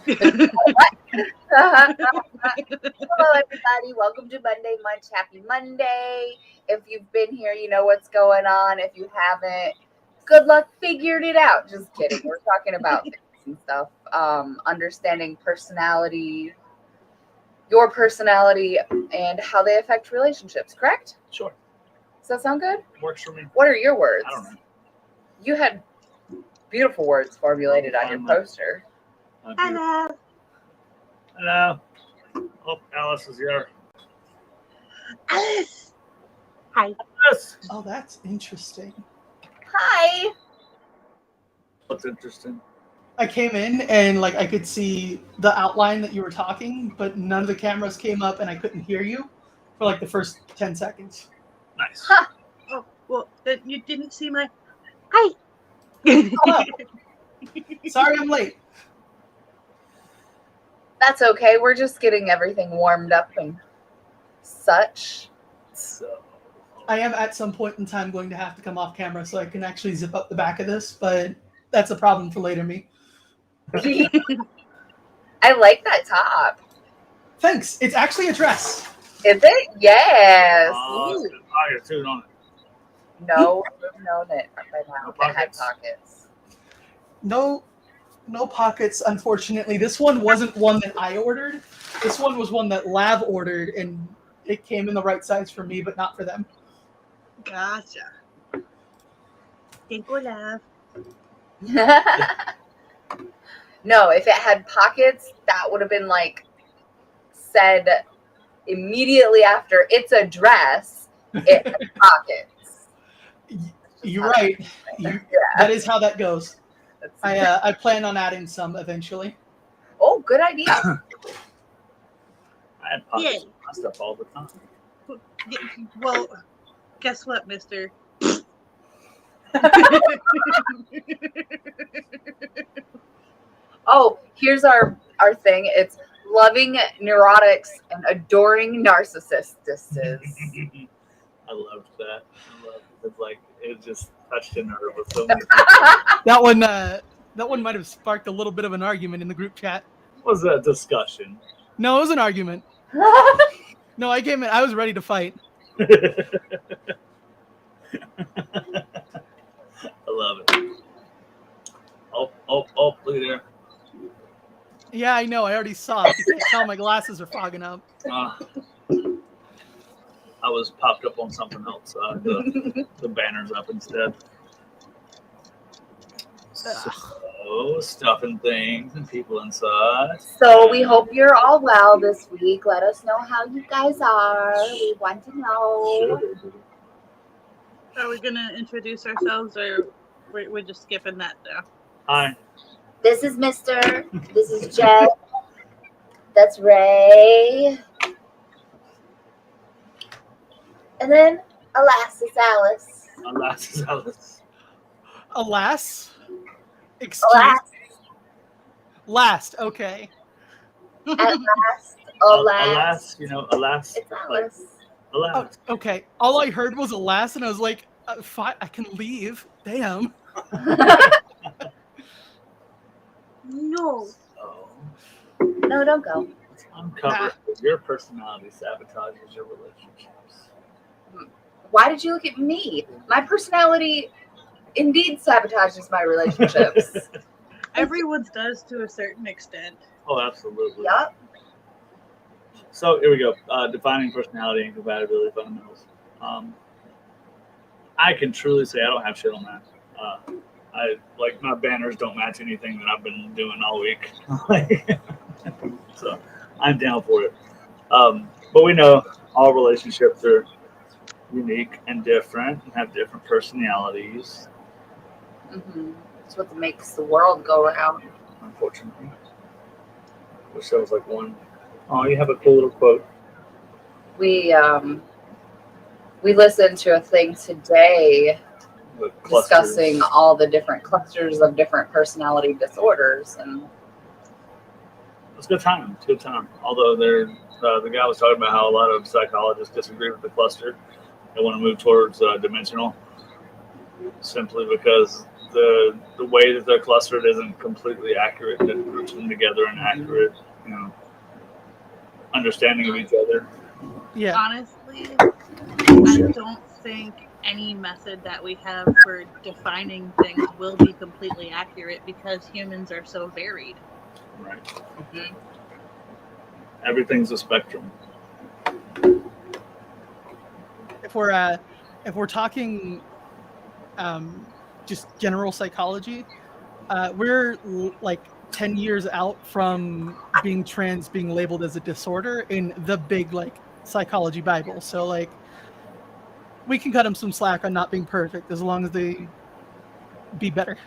everybody. Welcome to Monday Munch. Happy Monday. If you've been here, you know what's going on. If you haven't, good luck figuring it out. Just kidding. We're talking about things and stuff. Understanding personality, your personality, and how they affect relationships, correct? Sure. Does that sound good? Works for me. What are your words? I don't know. You had beautiful words formulated on your poster. Hello. Hello. Oh, Alice is here. Alice. Hi. Alice. Oh, that's interesting. Hi. What's interesting? I came in and I could see the outline that you were talking, but none of the cameras came up and I couldn't hear you for the first 10 seconds. Nice. Huh. Oh, well, then you didn't see my... Hi. Hello. Sorry I'm late. That's okay. We're just getting everything warmed up and such. So, I am at some point in time going to have to come off camera so I can actually zip up the back of this, but that's a problem for later me. I like that top. Thanks. It's actually a dress. Is it? Yes. it's got pockets too, don't it? No, we've known it by now. No It had pockets? pockets. No pockets, unfortunately. This one wasn't one that I ordered. This one was one that Lav ordered, and it came in the right size for me, but not for them. Gotcha. Thank you, love. No, if it had pockets, that would have been said immediately after it's a dress, it has pockets. You're right. Yeah. That is how that goes. I plan on adding some eventually. Oh, good idea. I had pockets Yay. in my stuff all the time. Well, guess what, mister? Oh, here's our thing. It's loving neurotics and adoring narcissists. I loved that. It just touched a nerve with so many people. That one might have sparked a little bit of an argument in the group chat. It was a discussion. No, it was an argument. No, I came in. I was ready to fight. I love it. Oh, look at there. Yeah, I know. I already saw it. You can't tell my glasses are fogging up. I was popped up on something else. The banner's up instead. So, stuffing things and people inside. So we hope you're all well this week. Let us know how you guys are. We want to know. Sure. Are we going to introduce ourselves, or we're just skipping that now? Hi. This is Mr. This is Jen. That's Ray. And then, alas, it's Alice. Alas, is Alice. Alas? Excuse Alas, Last, okay. at last, alas. Alas. It's Alice. Alas. Oh, okay. All I heard was alas, and I was like, fine, I can leave. Damn. No. Oh. No, don't go. Uncover your personality sabotages your relationships. Why did you look at me? My personality indeed sabotages my relationships. Everyone's does to a certain extent. Oh, absolutely. Yup. So here we go. Defining personality and compatibility fundamentals. I can truly say I don't have shit on that. My banners don't match anything that I've been doing all week. So I'm down for it. But we know all relationships are unique and different and have different personalities. Mm-hmm. It's what makes the world go round. Unfortunately. Wish there was one. Oh, you have a cool little quote. We listened to a thing today discussing all the different clusters of different personality disorders, and it's a good time. It's a good time. Although the guy was talking about how a lot of psychologists disagree with the cluster. They want to move towards dimensional, simply because the way that they're clustered isn't completely accurate. That groups them together and accurate, understanding of each other. Yeah. Honestly, I don't think any method that we have for defining things will be completely accurate because humans are so varied. Right. Mhm. Everything's a spectrum. If we're talking just general psychology, we're like 10 years out from being trans being labeled as a disorder in the big like psychology Bible. So like we can cut them some slack on not being perfect as long as they be better.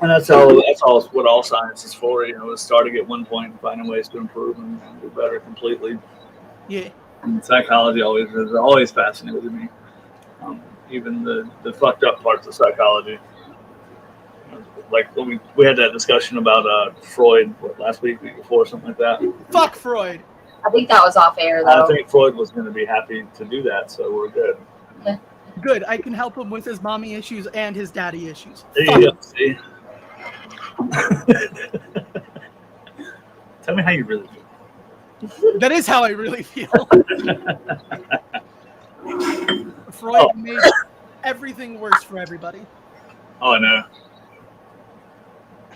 And that's all what all science is for, is starting at one point and finding ways to improve and do better completely. Yeah. And psychology has always fascinated me. Even the fucked up parts of psychology. Like when we had that discussion about Freud last week before, something like that. Fuck Freud. I think that was off air though. I think Freud was going to be happy to do that, so we're good. Good. I can help him with his mommy issues and his daddy issues. There Fuck you him. go. See? Tell me how you really feel. That is how I really feel. Freud made everything worse for everybody. Oh, I know.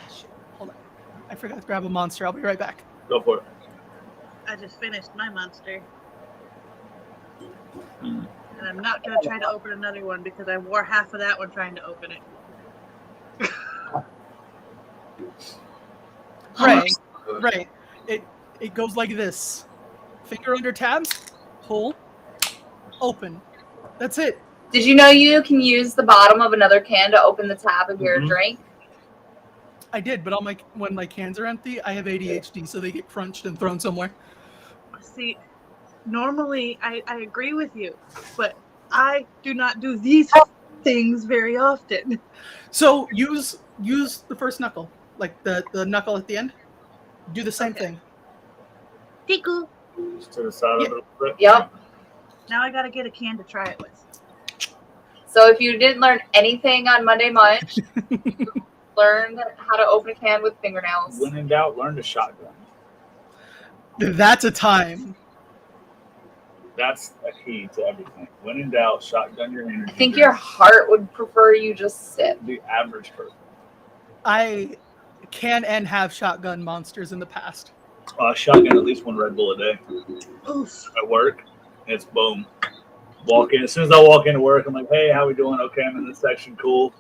Shit. Hold on. I forgot to grab a monster. I'll be right back. Go for it. I just finished my monster. Mm. And I'm not going to try to open another one because I wore half of that one trying to open it. Right. It goes like this. Finger under tab, pull, open. That's it. Did you know you can use the bottom of another can to open the tab of your drink? I did, but when my cans are empty, I have ADHD, so they get crunched and thrown somewhere. See, normally I agree with you, but I do not do these things very often. So use the first knuckle, like the knuckle at the end. Do the same thing. Tickle. Just to the side of it. Yep. Now I got to get a can to try it with. So if you didn't learn anything on Monday Munch, learn how to open a can with fingernails. When in doubt, learn to shotgun. That's a time. That's a key to everything. When in doubt, shotgun your energy. I think your heart would prefer you just sit. The average person. I can and have shotgun monsters in the past. Shotgun at least one Red Bull a day. Oof. At work, it's boom. Walk in. As soon as I walk into work, I'm like, hey, how we doing? Okay, I'm in this section. Cool.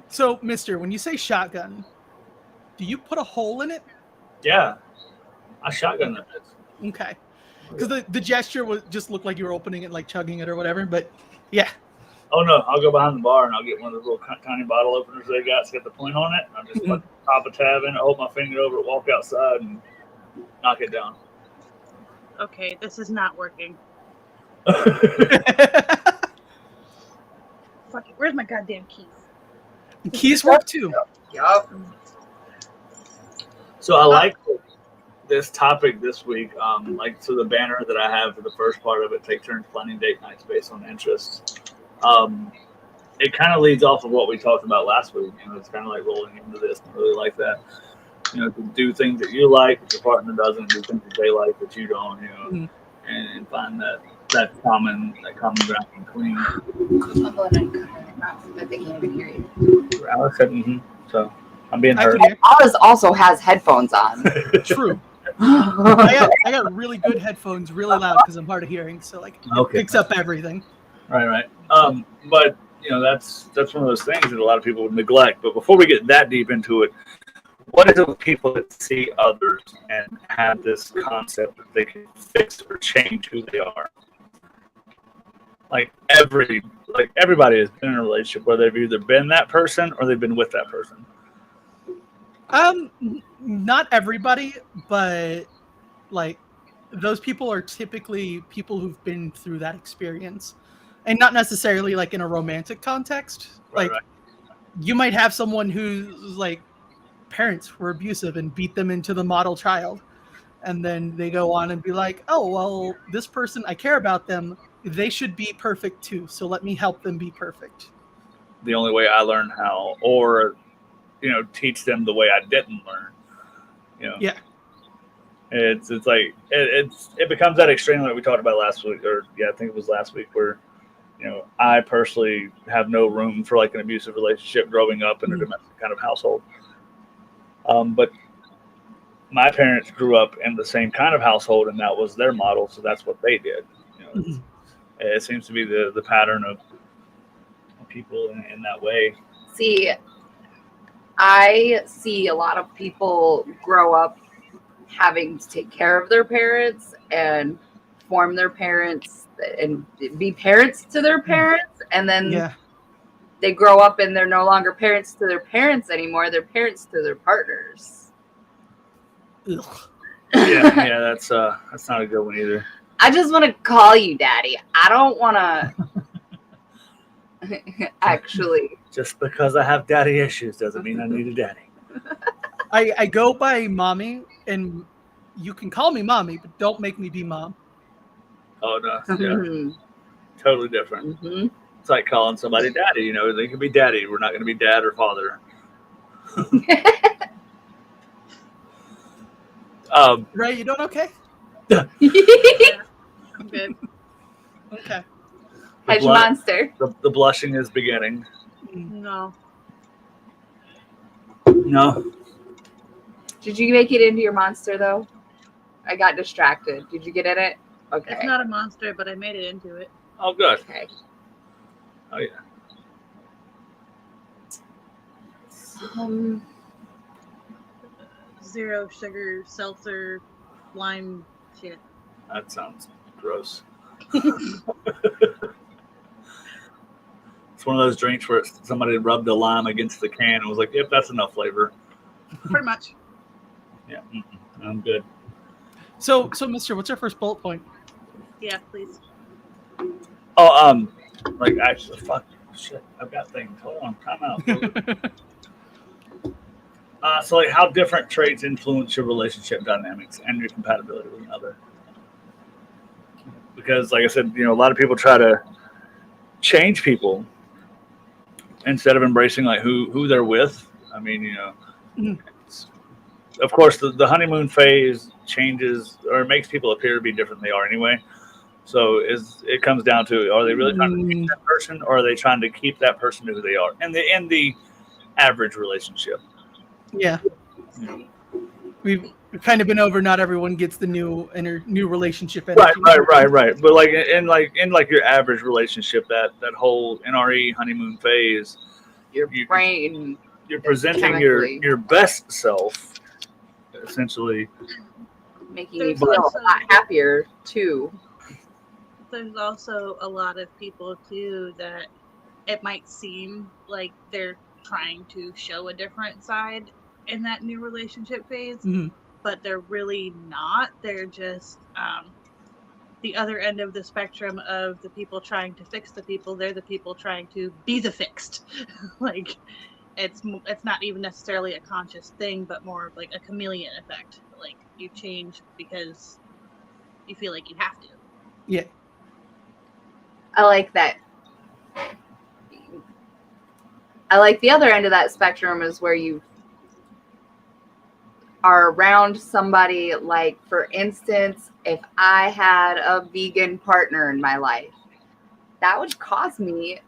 So, mister, when you say shotgun, do you put a hole in it? Yeah. I shotgun that bitch. Okay. Because the gesture just looked like you were opening it, like chugging it or whatever, but yeah. Oh, no. I'll go behind the bar and I'll get one of those little tiny bottle openers they got. It's got the point on it. I'll just pop a tab in it, hold my finger over it, walk outside, and knock it down. Okay, this is not working. Mm-hmm. Fuck it. Where's my goddamn keys? Keys work too. Yup. So I like this topic this week. So the banner that I have for the first part of it, take turns planning date nights based on interests. It kind of leads off of what we talked about last week. It's kind of like rolling into this. I really like that. To do things that you like, but your partner doesn't. Do things that they like, but you don't. And find that common ground between. But they can't even hear you. Alex said, So I'm being I heard. can hear. Alice also has headphones on. True. I got really good headphones, really loud because I'm hard of hearing, so like it picks up everything. Right. But that's one of those things that a lot of people would neglect. But before we get that deep into it, what is it with people that see others and have this concept that they can fix or change who they are? Like everybody has been in a relationship where they've either been that person or they've been with that person. Not everybody, but like those people are typically people who've been through that experience, and not necessarily like in a romantic context. Right. You might have someone who's like parents were abusive and beat them into the model child, and then they go on and be like, oh well, this person, I care about them, they should be perfect too, so let me help them be perfect. the only way I learned how, or teach them the way I didn't learn. Yeah. It's like it becomes that extreme like we talked about last week, or I think it was last week, where I personally have no room for like an abusive relationship growing up in a domestic kind of household. But my parents grew up in the same kind of household, and that was their model, so that's what they did. It seems to be the pattern of people in that way. See, I see a lot of people grow up having to take care of their parents and form their parents and be parents to their parents, and then they grow up and they're no longer parents to their parents anymore. They're parents to their partners. Ugh. Yeah, that's not a good one either. I just want to call you daddy. I don't want to actually. Just because I have daddy issues doesn't mean I need a daddy. I go by mommy, and you can call me mommy, but don't make me be mom. Oh no, yeah, totally different. Mm-hmm. It's like calling somebody daddy. They can be daddy. We're not going to be dad or father. Right? You doing okay? Yeah, I'm good. Okay. Hedge monster. The blushing is beginning. No. No. Did you make it into your monster though? I got distracted. Did you get in it? Okay. It's not a monster, but I made it into it. Oh, good. Okay. Oh, yeah. Zero sugar, seltzer, lime shit. That sounds gross. It's one of those drinks where somebody rubbed a lime against the can and was like, yep, that's enough flavor. Pretty much. Yeah, I'm good. So, mister, what's your first bullet point? Yeah, please. Oh, like, actually, fuck, shit, I've got things. Hold on, time out. So, like, how different traits influence your relationship dynamics and your compatibility with another? Because, like I said, a lot of people try to change people instead of embracing like who they're with. I mean, of course, the honeymoon phase changes or makes people appear to be different than they are anyway. So it comes down to, are they really trying to keep that person, or are they trying to keep that person who they are? And in the average relationship. Yeah. We've kind of been over. Not everyone gets the new relationship energy. Right. But like in your average relationship, that whole NRE honeymoon phase, Your brain. You're presenting your best self, essentially, making you feel a lot happier too. There's also a lot of people too that it might seem like they're trying to show a different side in that new relationship phase, but they're really not. They're just the other end of the spectrum of the people trying to fix the people. They're the people trying to be the fixed. Like it's not even necessarily a conscious thing, but more of like a chameleon effect. Like you change because you feel like you have to. Yeah. I like that. I like the other end of that spectrum is where you are around somebody, like, for instance, if I had a vegan partner in my life, that would cause me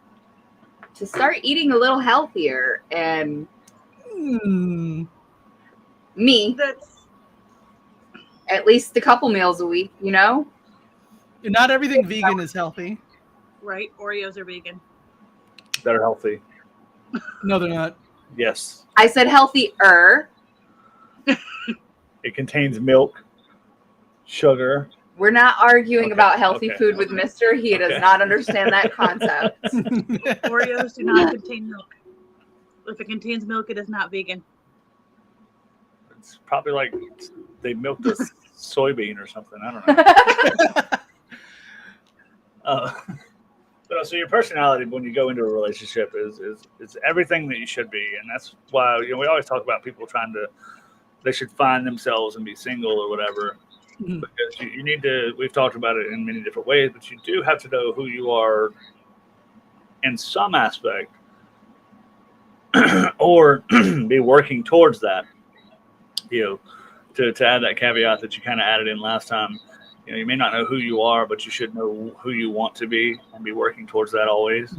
to start eating a little healthier. And me, That's at least a couple meals a week, Not everything vegan is healthy. right. Oreos are vegan. They're healthy. No, they're not. Yes. I said healthier. It contains milk, sugar. We're not arguing about healthy okay, food with Mister. He does not understand that concept. Oreos do not contain milk. If it contains milk, it is not vegan. It's probably like they milked a soybean or something. I don't know. But so your personality when you go into a relationship is everything that you should be, and that's why we always talk about people they should find themselves and be single or whatever. Because you need to. We've talked about it in many different ways, but you do have to know who you are in some aspect or be working towards that. To add that caveat that you kind of added in last time, you may not know who you are, but you should know who you want to be and be working towards that always.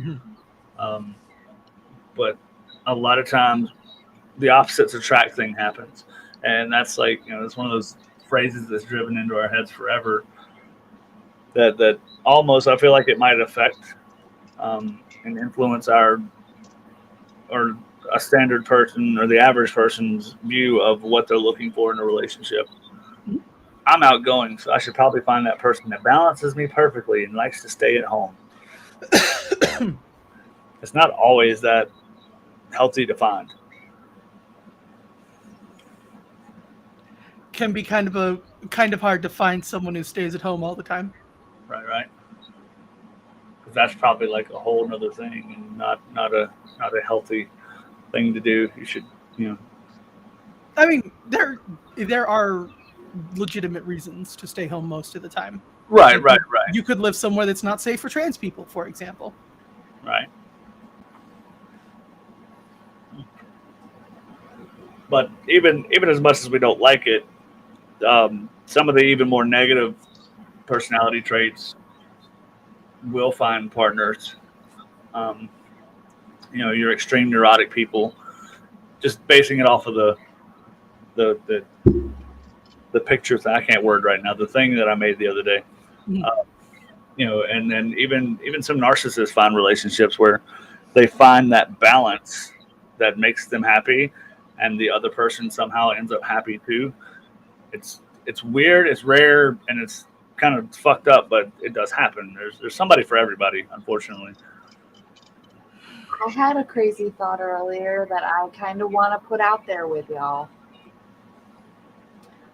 But a lot of times the opposites attract thing happens. And that's like, it's one of those phrases that's driven into our heads forever that almost, I feel like it might affect and influence or a standard person or the average person's view of what they're looking for in a relationship. I'm outgoing, so I should probably find that person that balances me perfectly and likes to stay at home. It's not always that healthy to find. Can be kind of hard to find someone who stays at home all the time. Right. Because that's probably like a whole nother thing, and not a healthy thing to do. You should, I mean, there are legitimate reasons to stay home most of the time. Right. You could live somewhere that's not safe for trans people, for example. Right. But even as much as we don't like it, some of the even more negative personality traits will find partners. Your extreme neurotic people, just basing it off of the picture thing. I can't word right now. The thing that I made the other day. And then even some narcissists find relationships where they find that balance that makes them happy, and the other person somehow ends up happy too. It's weird, it's rare, and it's kind of fucked up, but it does happen. There's somebody for everybody, unfortunately. I had a crazy thought earlier that I kind of want to put out there with y'all.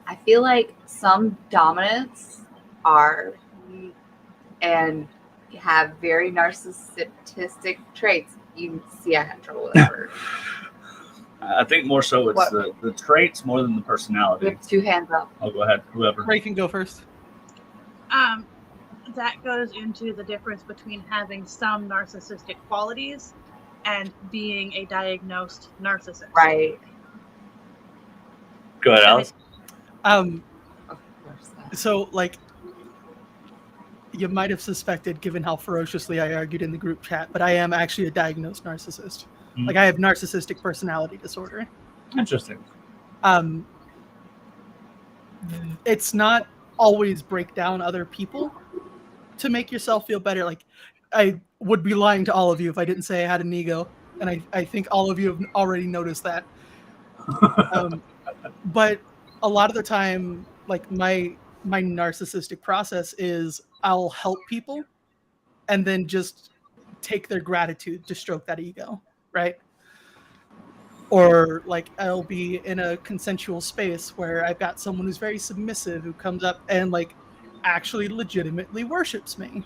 I feel like some dominants are and have very narcissistic traits. You see, I have trouble with that word. I think more so it's the traits more than the personality. We have two hands up. Oh, go ahead. Whoever. Ray can go first. That goes into the difference between having some narcissistic qualities and being a diagnosed narcissist. Right. Go ahead, Alice. Of course. So, like, you might have suspected, given how ferociously I argued in the group chat, but I am actually a diagnosed narcissist. Like, I have narcissistic personality disorder. Interesting. It's not always break down other people to make yourself feel better. Like, I would be lying to all of you if I didn't say I had an ego, and I think all of you have already noticed that. But a lot of the time, like, my narcissistic process is I'll help people and then just take their gratitude to stroke that ego, right? Or like I'll be in a consensual space where I've got someone who's very submissive who comes up and like actually legitimately worships me.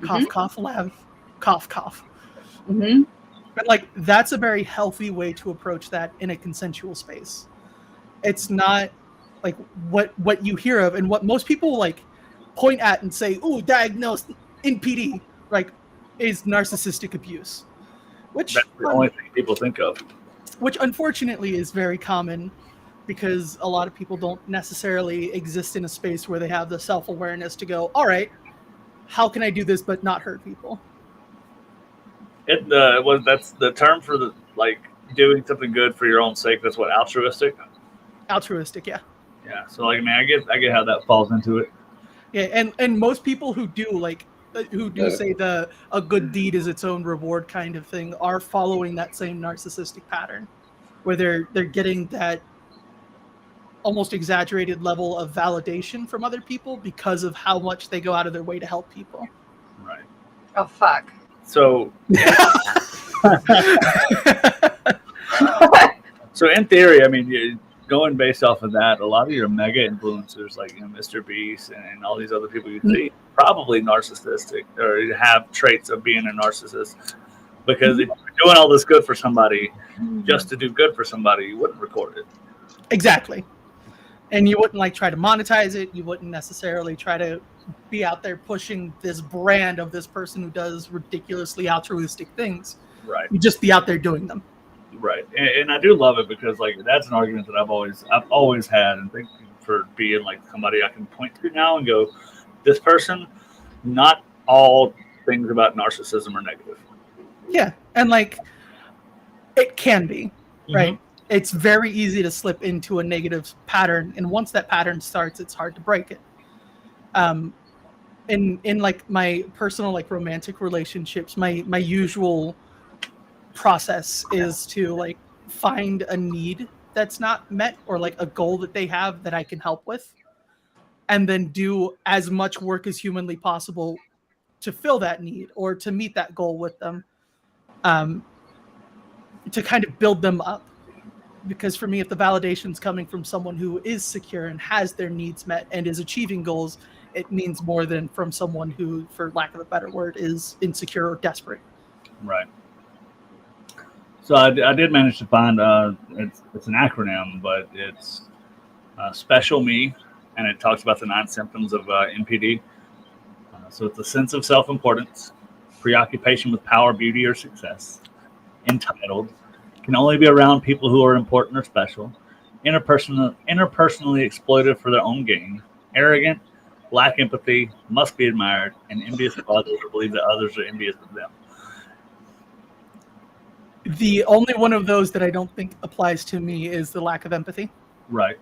Cough, cough, laugh, cough, cough. But like that's a very healthy way to approach that in a consensual space. It's not like what you hear of and what most people like point at and say, "Ooh, diagnosed in PD," like is narcissistic abuse. Which that's the only thing people think of. Which unfortunately is very common because a lot of people don't necessarily exist in a space where they have the self-awareness to go, all right, how can I do this but not hurt people? That's the term for the like doing something good for your own sake. That's what altruistic. Altruistic, yeah. Yeah. So like, man, I get how that falls into it. Yeah, and most people who do say a good deed is its own reward kind of thing are following that same narcissistic pattern where they're getting that almost exaggerated level of validation from other people because of how much they go out of their way to help people. Right. Oh, fuck. So so in theory, I mean, going based off of that, a lot of your mega influencers like Mr. Beast and all these other people you see probably narcissistic or have traits of being a narcissist, because if you're doing all this good for somebody just to do good for somebody, you wouldn't record it. Exactly. And you wouldn't like try to monetize it. You wouldn't necessarily try to be out there pushing this brand of this person who does ridiculously altruistic things. Right. You'd just be out there doing them. Right, and I do love it because like that's an argument that I've always had, and thank you for being like somebody I can point to now and go, this person, not all things about narcissism are negative. Yeah, and like it can be, right? Mhm. It's very easy to slip into a negative pattern, and once that pattern starts, it's hard to break it. In like my personal like romantic relationships, my usual process is to like find a need that's not met or like a goal that they have that I can help with, and then do as much work as humanly possible to fill that need or to meet that goal with them, um, to kind of build them up. Because for me, if the validation is coming from someone who is secure and has their needs met and is achieving goals, it means more than from someone who, for lack of a better word, is insecure or desperate. Right. So I did manage to find it's an acronym, but it's Special Me, and it talks about the 9 symptoms of NPD. So it's a sense of self-importance, preoccupation with power, beauty, or success, entitled, can only be around people who are important or special, interpersonally exploited for their own gain, arrogant, lack empathy, must be admired, and envious of others or believe that others are envious of them. The only one of those that I don't think applies to me is the lack of empathy. Right.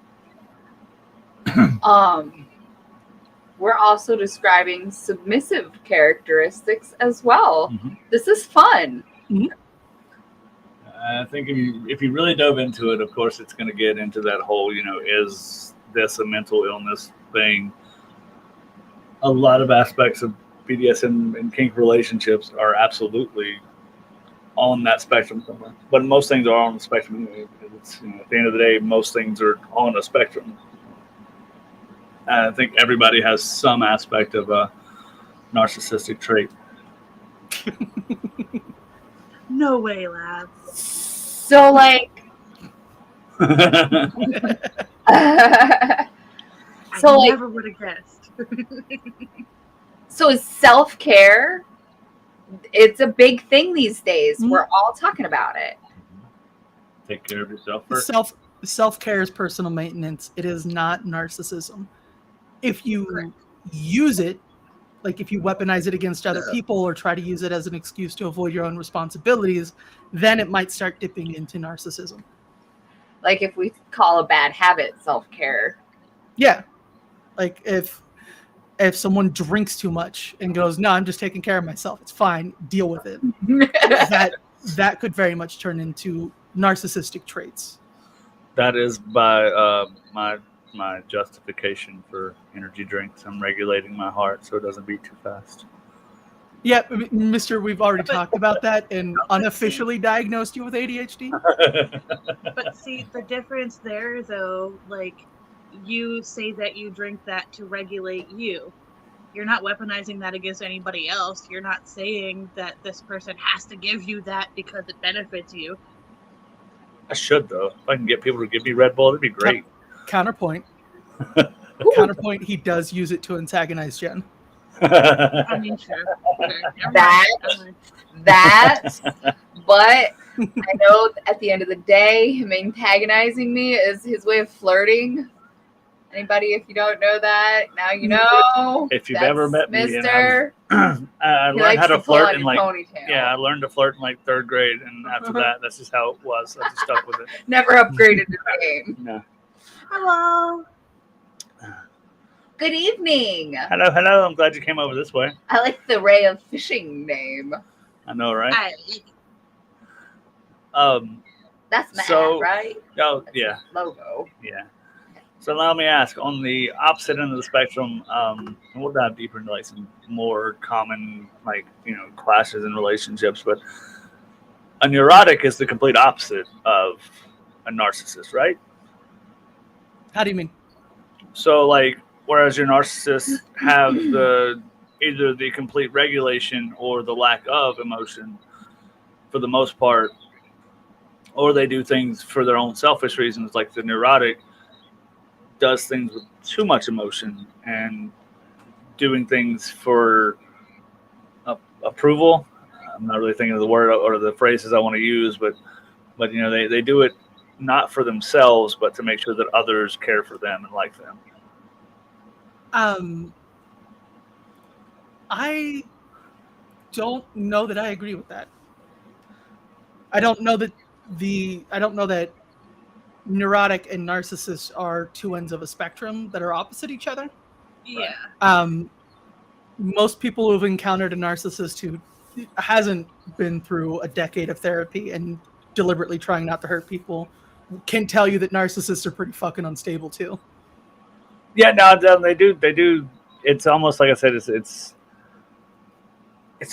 We're also describing submissive characteristics as well. Mm-hmm. This is fun. Mm-hmm. I think if you really dove into it, of course, it's going to get into that whole, is this a mental illness thing? A lot of aspects of BDSM and kink relationships are absolutely on that spectrum somewhere. But most things are on the spectrum anyway. It's, at the end of the day, most things are on a spectrum. I think everybody has some aspect of a narcissistic trait. No way, lad. So, like, I never would have guessed. So is self-care, it's a big thing these days. Mm-hmm. We're all talking about it. Take care of yourself first. Self-care is personal maintenance. It is not narcissism. If you use it, like if you weaponize it against other people or try to use it as an excuse to avoid your own responsibilities, then it might start dipping into narcissism. Like if we call a bad habit self-care. Yeah. Like if someone drinks too much and goes, no, I'm just taking care of myself, it's fine, deal with it. that could very much turn into narcissistic traits. That is by my justification for energy drinks. I'm regulating my heart so it doesn't beat too fast. Yeah, Mr. We've already talked about that and unofficially diagnosed you with ADHD. But see, the difference there, though, like, you say that you drink that to regulate you. You're not weaponizing that against anybody else. You're not saying that this person has to give you that because it benefits you. I should, though. If I can get people to give me Red Bull, that'd be great. Counterpoint. He does use it to antagonize Jen. I mean, sure. That, but I know at the end of the day, him antagonizing me is his way of flirting. Anybody, if you don't know that, now you know. If you've ever met me, Mister, I learned how to flirt in like ponytail. I learned to flirt in like 3rd grade, and after that, that's just how it was. I just stuck with it. Never upgraded the game. No. Hello. Good evening. Hello. I'm glad you came over this way. I like the Ray of Fishing name. I know, right? That's Matt, right? Oh, That's yeah. Logo. Yeah. So let me ask, on the opposite end of the spectrum, and we'll dive deeper into like some more common clashes in relationships, but a neurotic is the complete opposite of a narcissist, right? How do you mean? So like, whereas your narcissists have either the complete regulation or the lack of emotion for the most part, or they do things for their own selfish reasons, like the neurotic does things with too much emotion and doing things for approval. I'm not really thinking of the word or the phrases I want to use, but but they do it not for themselves, but to make sure that others care for them and like them. I don't know that I agree with that. I don't know that neurotic and narcissist are two ends of a spectrum that are opposite each other. Yeah. Most people who've encountered a narcissist who hasn't been through a decade of therapy and deliberately trying not to hurt people can tell you that narcissists are pretty fucking unstable too. Yeah, no, they do. It's almost like I said, it's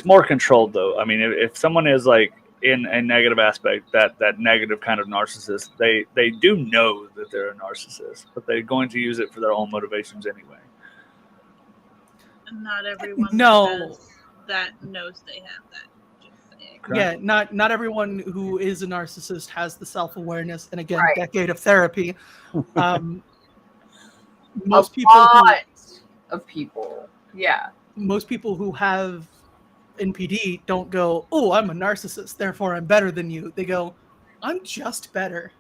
more controlled though. I mean, if someone is like in a negative aspect, that negative kind of narcissist, they do know that they're a narcissist, but they're going to use it for their own motivations anyway. Not everyone that knows they have that. Yeah, not everyone who is a narcissist has the self-awareness, and again, decade of therapy. Most people, yeah. Most people who have NPD don't go, "Oh, I'm a narcissist, therefore I'm better than you." They go, "I'm just better.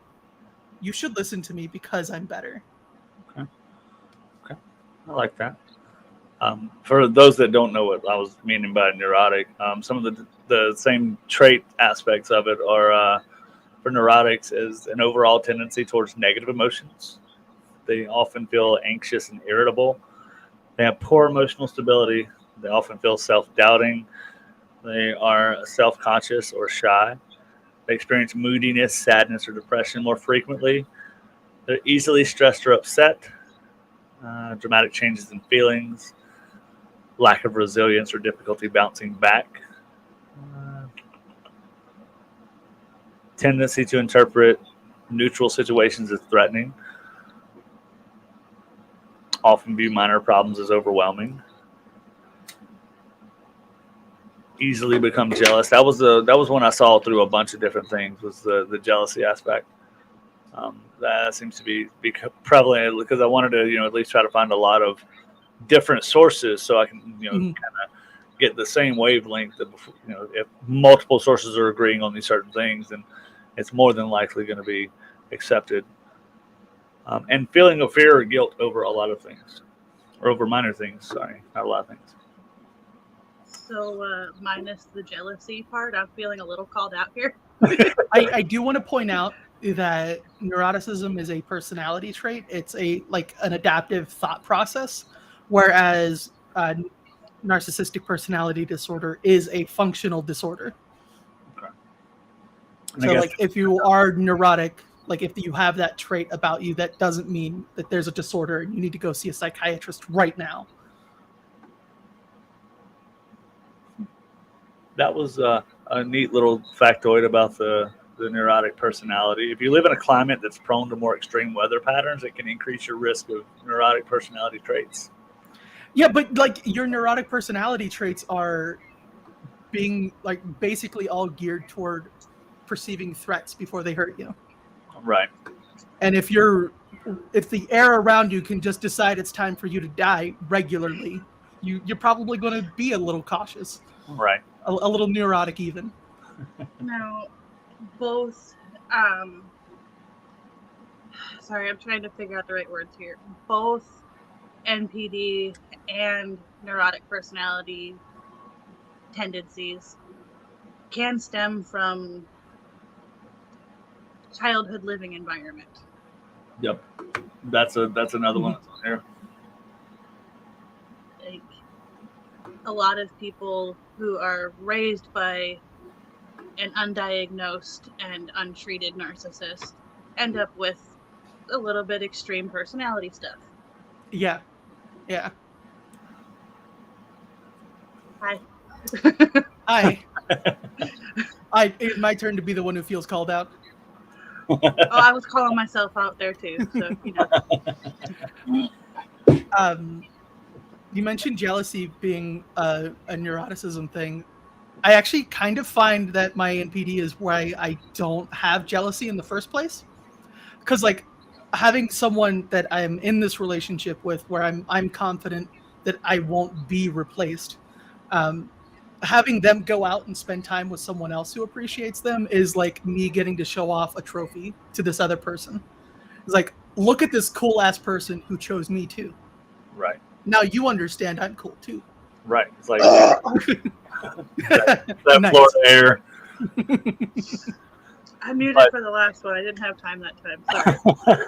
You should listen to me because I'm better." Okay, I like that. For those that don't know what I was meaning by neurotic, some of the same trait aspects of it are for neurotics is an overall tendency towards negative emotions. They often feel anxious and irritable. They have poor emotional stability. They often feel self-doubting. They are self-conscious or shy. They experience moodiness, sadness, or depression more frequently. They're easily stressed or upset. Dramatic changes in feelings. Lack of resilience or difficulty bouncing back. Tendency to interpret neutral situations as threatening. Often view minor problems as overwhelming. Easily become jealous. That was one I saw through a bunch of different things, was the jealousy aspect. That seems to be prevalent because I wanted to at least try to find a lot of different sources so I can kind of get the same wavelength that if multiple sources are agreeing on these certain things, then it's more than likely going to be accepted. And feeling of fear or guilt over a lot of things, or over minor things. Sorry, not a lot of things. So minus the jealousy part, I'm feeling a little called out here. I do want to point out that neuroticism is a personality trait. It's an adaptive thought process, whereas narcissistic personality disorder is a functional disorder. Okay. So if you are neurotic, if you have that trait about you, that doesn't mean that there's a disorder and you need to go see a psychiatrist right now. That was a neat little factoid about the neurotic personality. If you live in a climate that's prone to more extreme weather patterns, it can increase your risk of neurotic personality traits. Yeah, but your neurotic personality traits are being basically all geared toward perceiving threats before they hurt you. Right. And if the air around you can just decide it's time for you to die regularly, you're probably going to be a little cautious. Right. A little neurotic even. Now, both, sorry, I'm trying to figure out the right words here. Both NPD and neurotic personality tendencies can stem from childhood living environment. Yep. That's another one that's on here. A lot of people who are raised by an undiagnosed and untreated narcissist end up with a little bit extreme personality stuff. Yeah. Hi. Hi. It's my turn to be the one who feels called out. I was calling myself out there too, so You mentioned jealousy being a neuroticism thing. I actually kind of find that my NPD is why I don't have jealousy in the first place. Because having someone that I'm in this relationship with, where I'm confident that I won't be replaced, having them go out and spend time with someone else who appreciates them is like me getting to show off a trophy to this other person. It's like, look at this cool ass person who chose me too. Right. Now you understand I'm cool too. Right. It's like that Nice. Florida air. I muted But- for the last one. I didn't have time that time. Sorry.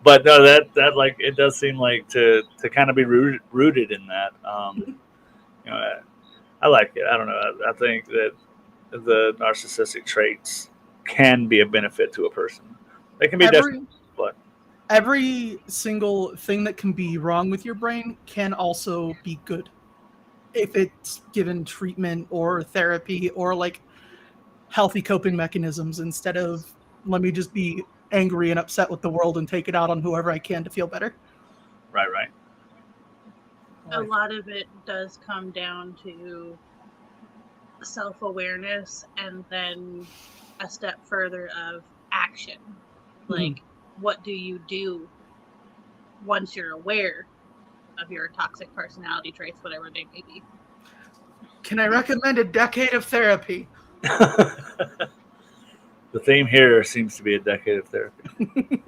But no, that like it does seem like to kind of be rooted in that. You know, I like it. I don't know. I think that the narcissistic traits can be a benefit to a person. They can be different. But every single thing that can be wrong with your brain can also be good if it's given treatment or therapy or like healthy coping mechanisms instead of let me just be angry and upset with the world and take it out on whoever I can to feel better. right. A lot of it does come down to self-awareness and then a step further of action. Like, what do you do once you're aware of your toxic personality traits, whatever they may be? Can I recommend a decade of therapy? The theme here seems to be a decade of therapy.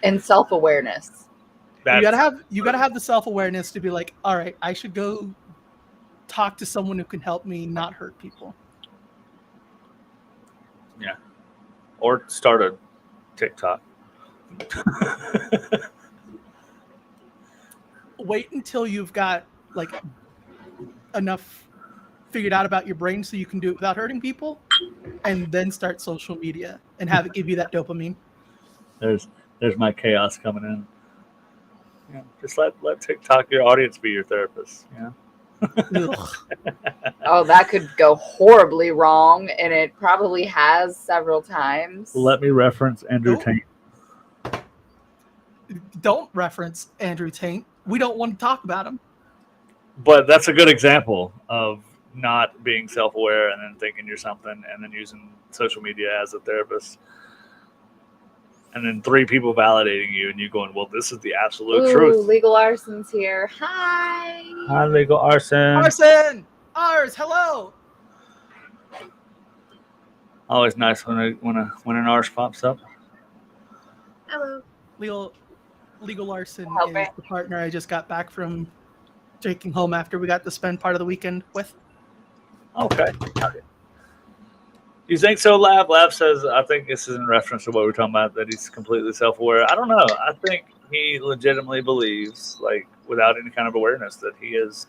And self-awareness. You gotta have the self-awareness to be like, all right, I should go talk to someone who can help me not hurt people. Yeah. Or start a TikTok. Wait until you've got like enough figured out about your brain so you can do it without hurting people, and then start social media and have it give you that dopamine. There's my chaos coming in. Yeah, just let TikTok, your audience, be your therapist. Yeah. Oh, that could go horribly wrong, and it probably has several times. Let me reference Andrew Oh. Tate. Don't reference Andrew Tate. We don't want to talk about him. But that's a good example of not being self-aware and then thinking you're something and then using social media as a therapist. And then 3 people validating you and you going, well, this is the absolute Ooh, truth. Legal Arson's here. Hi. Hi, legal arson. Arson! Ars, hello! Always nice when an arse pops up. Hello. Legal Arson Okay. is the partner I just got back from taking home after we got to spend part of the weekend with. Okay. You think so, Lab? Lab says, I think this is in reference to what we're talking about, that he's completely self-aware. I don't know. I think he legitimately believes, like, without any kind of awareness, that he is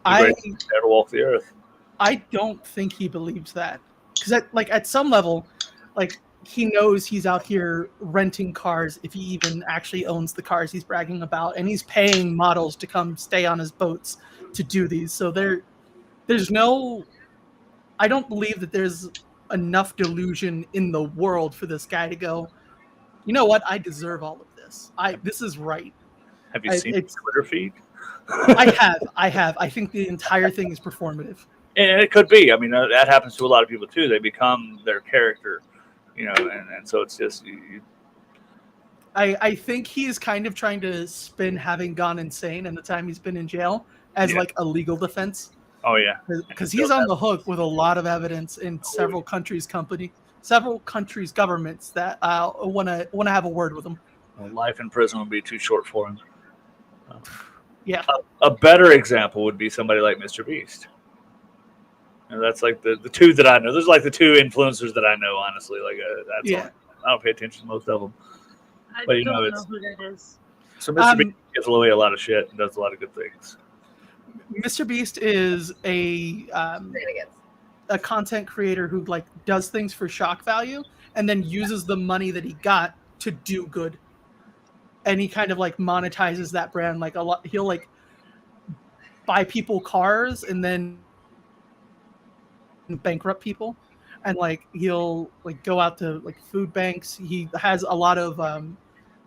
the greatest man to ever walk the earth. I don't think he believes that. Because at some level, like, he knows he's out here renting cars if he even actually owns the cars he's bragging about, and he's paying models to come stay on his boats to do these. So there's no... I don't believe that there's enough delusion in the world for this guy to go, you know what, I deserve all of this. This is right. Have you seen his Twitter feed? I have. I think the entire thing is performative. And it could be. I mean, that happens to a lot of people too. They become their character, you know, and so it's just... I think he is kind of trying to spin having gone insane and the time he's been in jail as like a legal defense. Oh, yeah. Because he's on the hook with a lot of evidence in several countries' governments that want to have a word with him. Well, life in prison would be too short for him. Yeah. A better example would be somebody like Mr. Beast. And that's like the 2 that I know. Those are like the 2 influencers that I know, honestly. Like that's all. I don't pay attention to most of them. But you know, who that is. So Mr. Beast gives away a lot of shit and does a lot of good things. Mr. Beast is a content creator who like does things for shock value and then uses the money that he got to do good. And he kind of like monetizes that brand like a lot. He'll like buy people cars and then bankrupt people, and like he'll like go out to like food banks. He has a lot of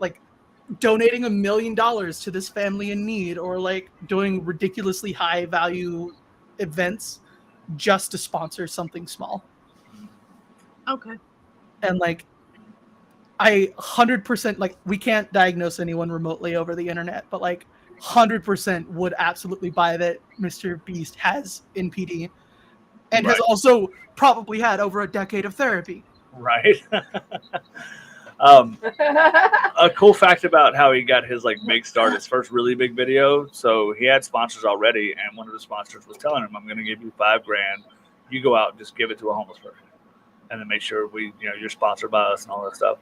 like donating $1 million to this family in need, or like doing ridiculously high value events just to sponsor something small. Okay. And like I 100% like, we can't diagnose anyone remotely over the internet, but like 100% would absolutely buy that Mr. Beast has NPD and has also probably had over a decade of therapy. Right. A cool fact about how he got his like big start, his first really big video. So he had sponsors already, and one of the sponsors was telling him, "I'm going to give you $5,000. You go out and just give it to a homeless person, and then make sure you're sponsored by us and all that stuff."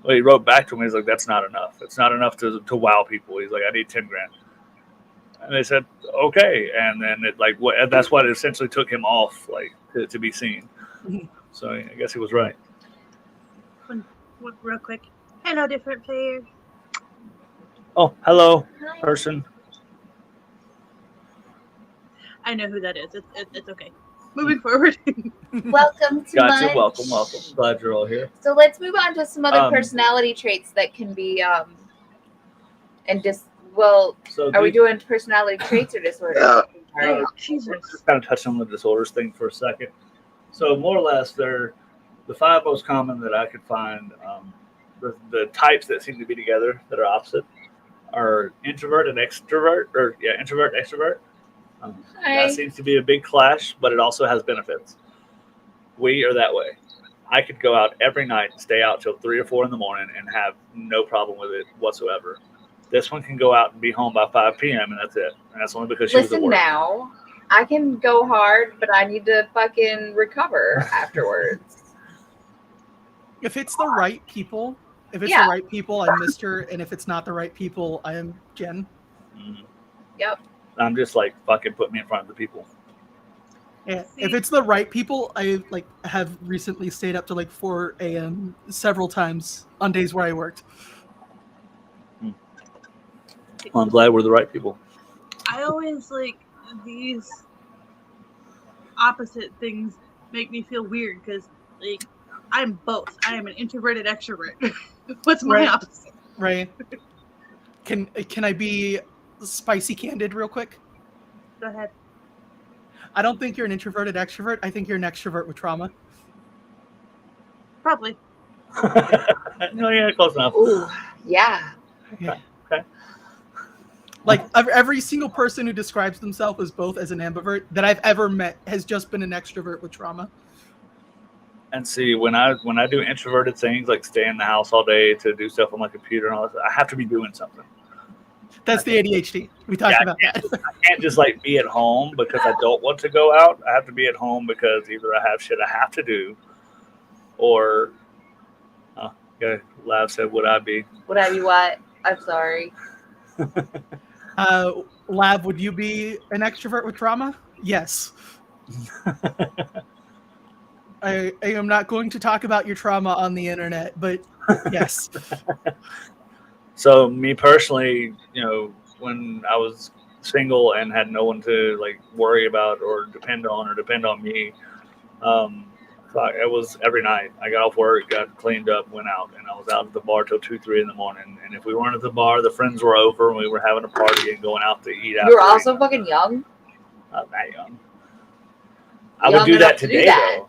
Well, he wrote back to him. He's like, "That's not enough. It's not enough to wow people." He's like, "I need $10,000." And they said, "Okay." And then that's what essentially took him off, like to be seen. So I guess he was right. Real quick. Hello, different players. Oh, hello, person. I know who that is. It's okay. Moving forward. Welcome to Gotcha. lunch. Welcome. Glad you're all here. So let's move on to some other personality traits that can be are we doing personality traits or disorders? Oh, Jesus. Just kind of touch on the disorders thing for a second. So more or less, they're the 5 most common that I could find. The types that seem to be together that are opposite are introvert and extrovert, introvert-extrovert. That seems to be a big clash, but it also has benefits. We are that way. I could go out every night and stay out till 3 or 4 in the morning and have no problem with it whatsoever. This one can go out and be home by 5 p.m. and that's it. And that's only because she was at work. Now, I can go hard, but I need to fucking recover afterwards. If it's the right people, the right people, I'm Mr. And if it's not the right people, I am Jen. Mm-hmm. Yep. I'm just like, fucking put me in front of the people. Yeah. If it's the right people, I have recently stayed up to 4 a.m. several times on days where I worked. Well, I'm glad we're the right people. I always these opposite things make me feel weird because I'm both. I am an introverted extrovert. What's my opposite? Right. Can I be spicy candid real quick? Go ahead. I don't think you're an introverted extrovert. I think you're an extrovert with trauma. Probably. No, yeah, close enough. Ooh, yeah. Okay. Every single person who describes themselves as both as an ambivert that I've ever met has just been an extrovert with trauma. And see, when I do introverted things like stay in the house all day to do stuff on my computer and all that, I have to be doing something. That's the ADHD. We talked about that. I can't just be at home because I don't want to go out. I have to be at home because either I have shit I have to do, or Lav said, "Would I be?" Would I be what? I'm sorry. Lav, would you be an extrovert with trauma? Yes. I am not going to talk about your trauma on the internet, but yes. So me personally, when I was single and had no one to worry about or depend on me, it was every night. I got off work, got cleaned up, went out, and I was out at the bar till 2, 3 in the morning. And if we weren't at the bar, the friends were over and we were having a party and going out to eat. You were also fucking young? Not that young. I would do that today, though.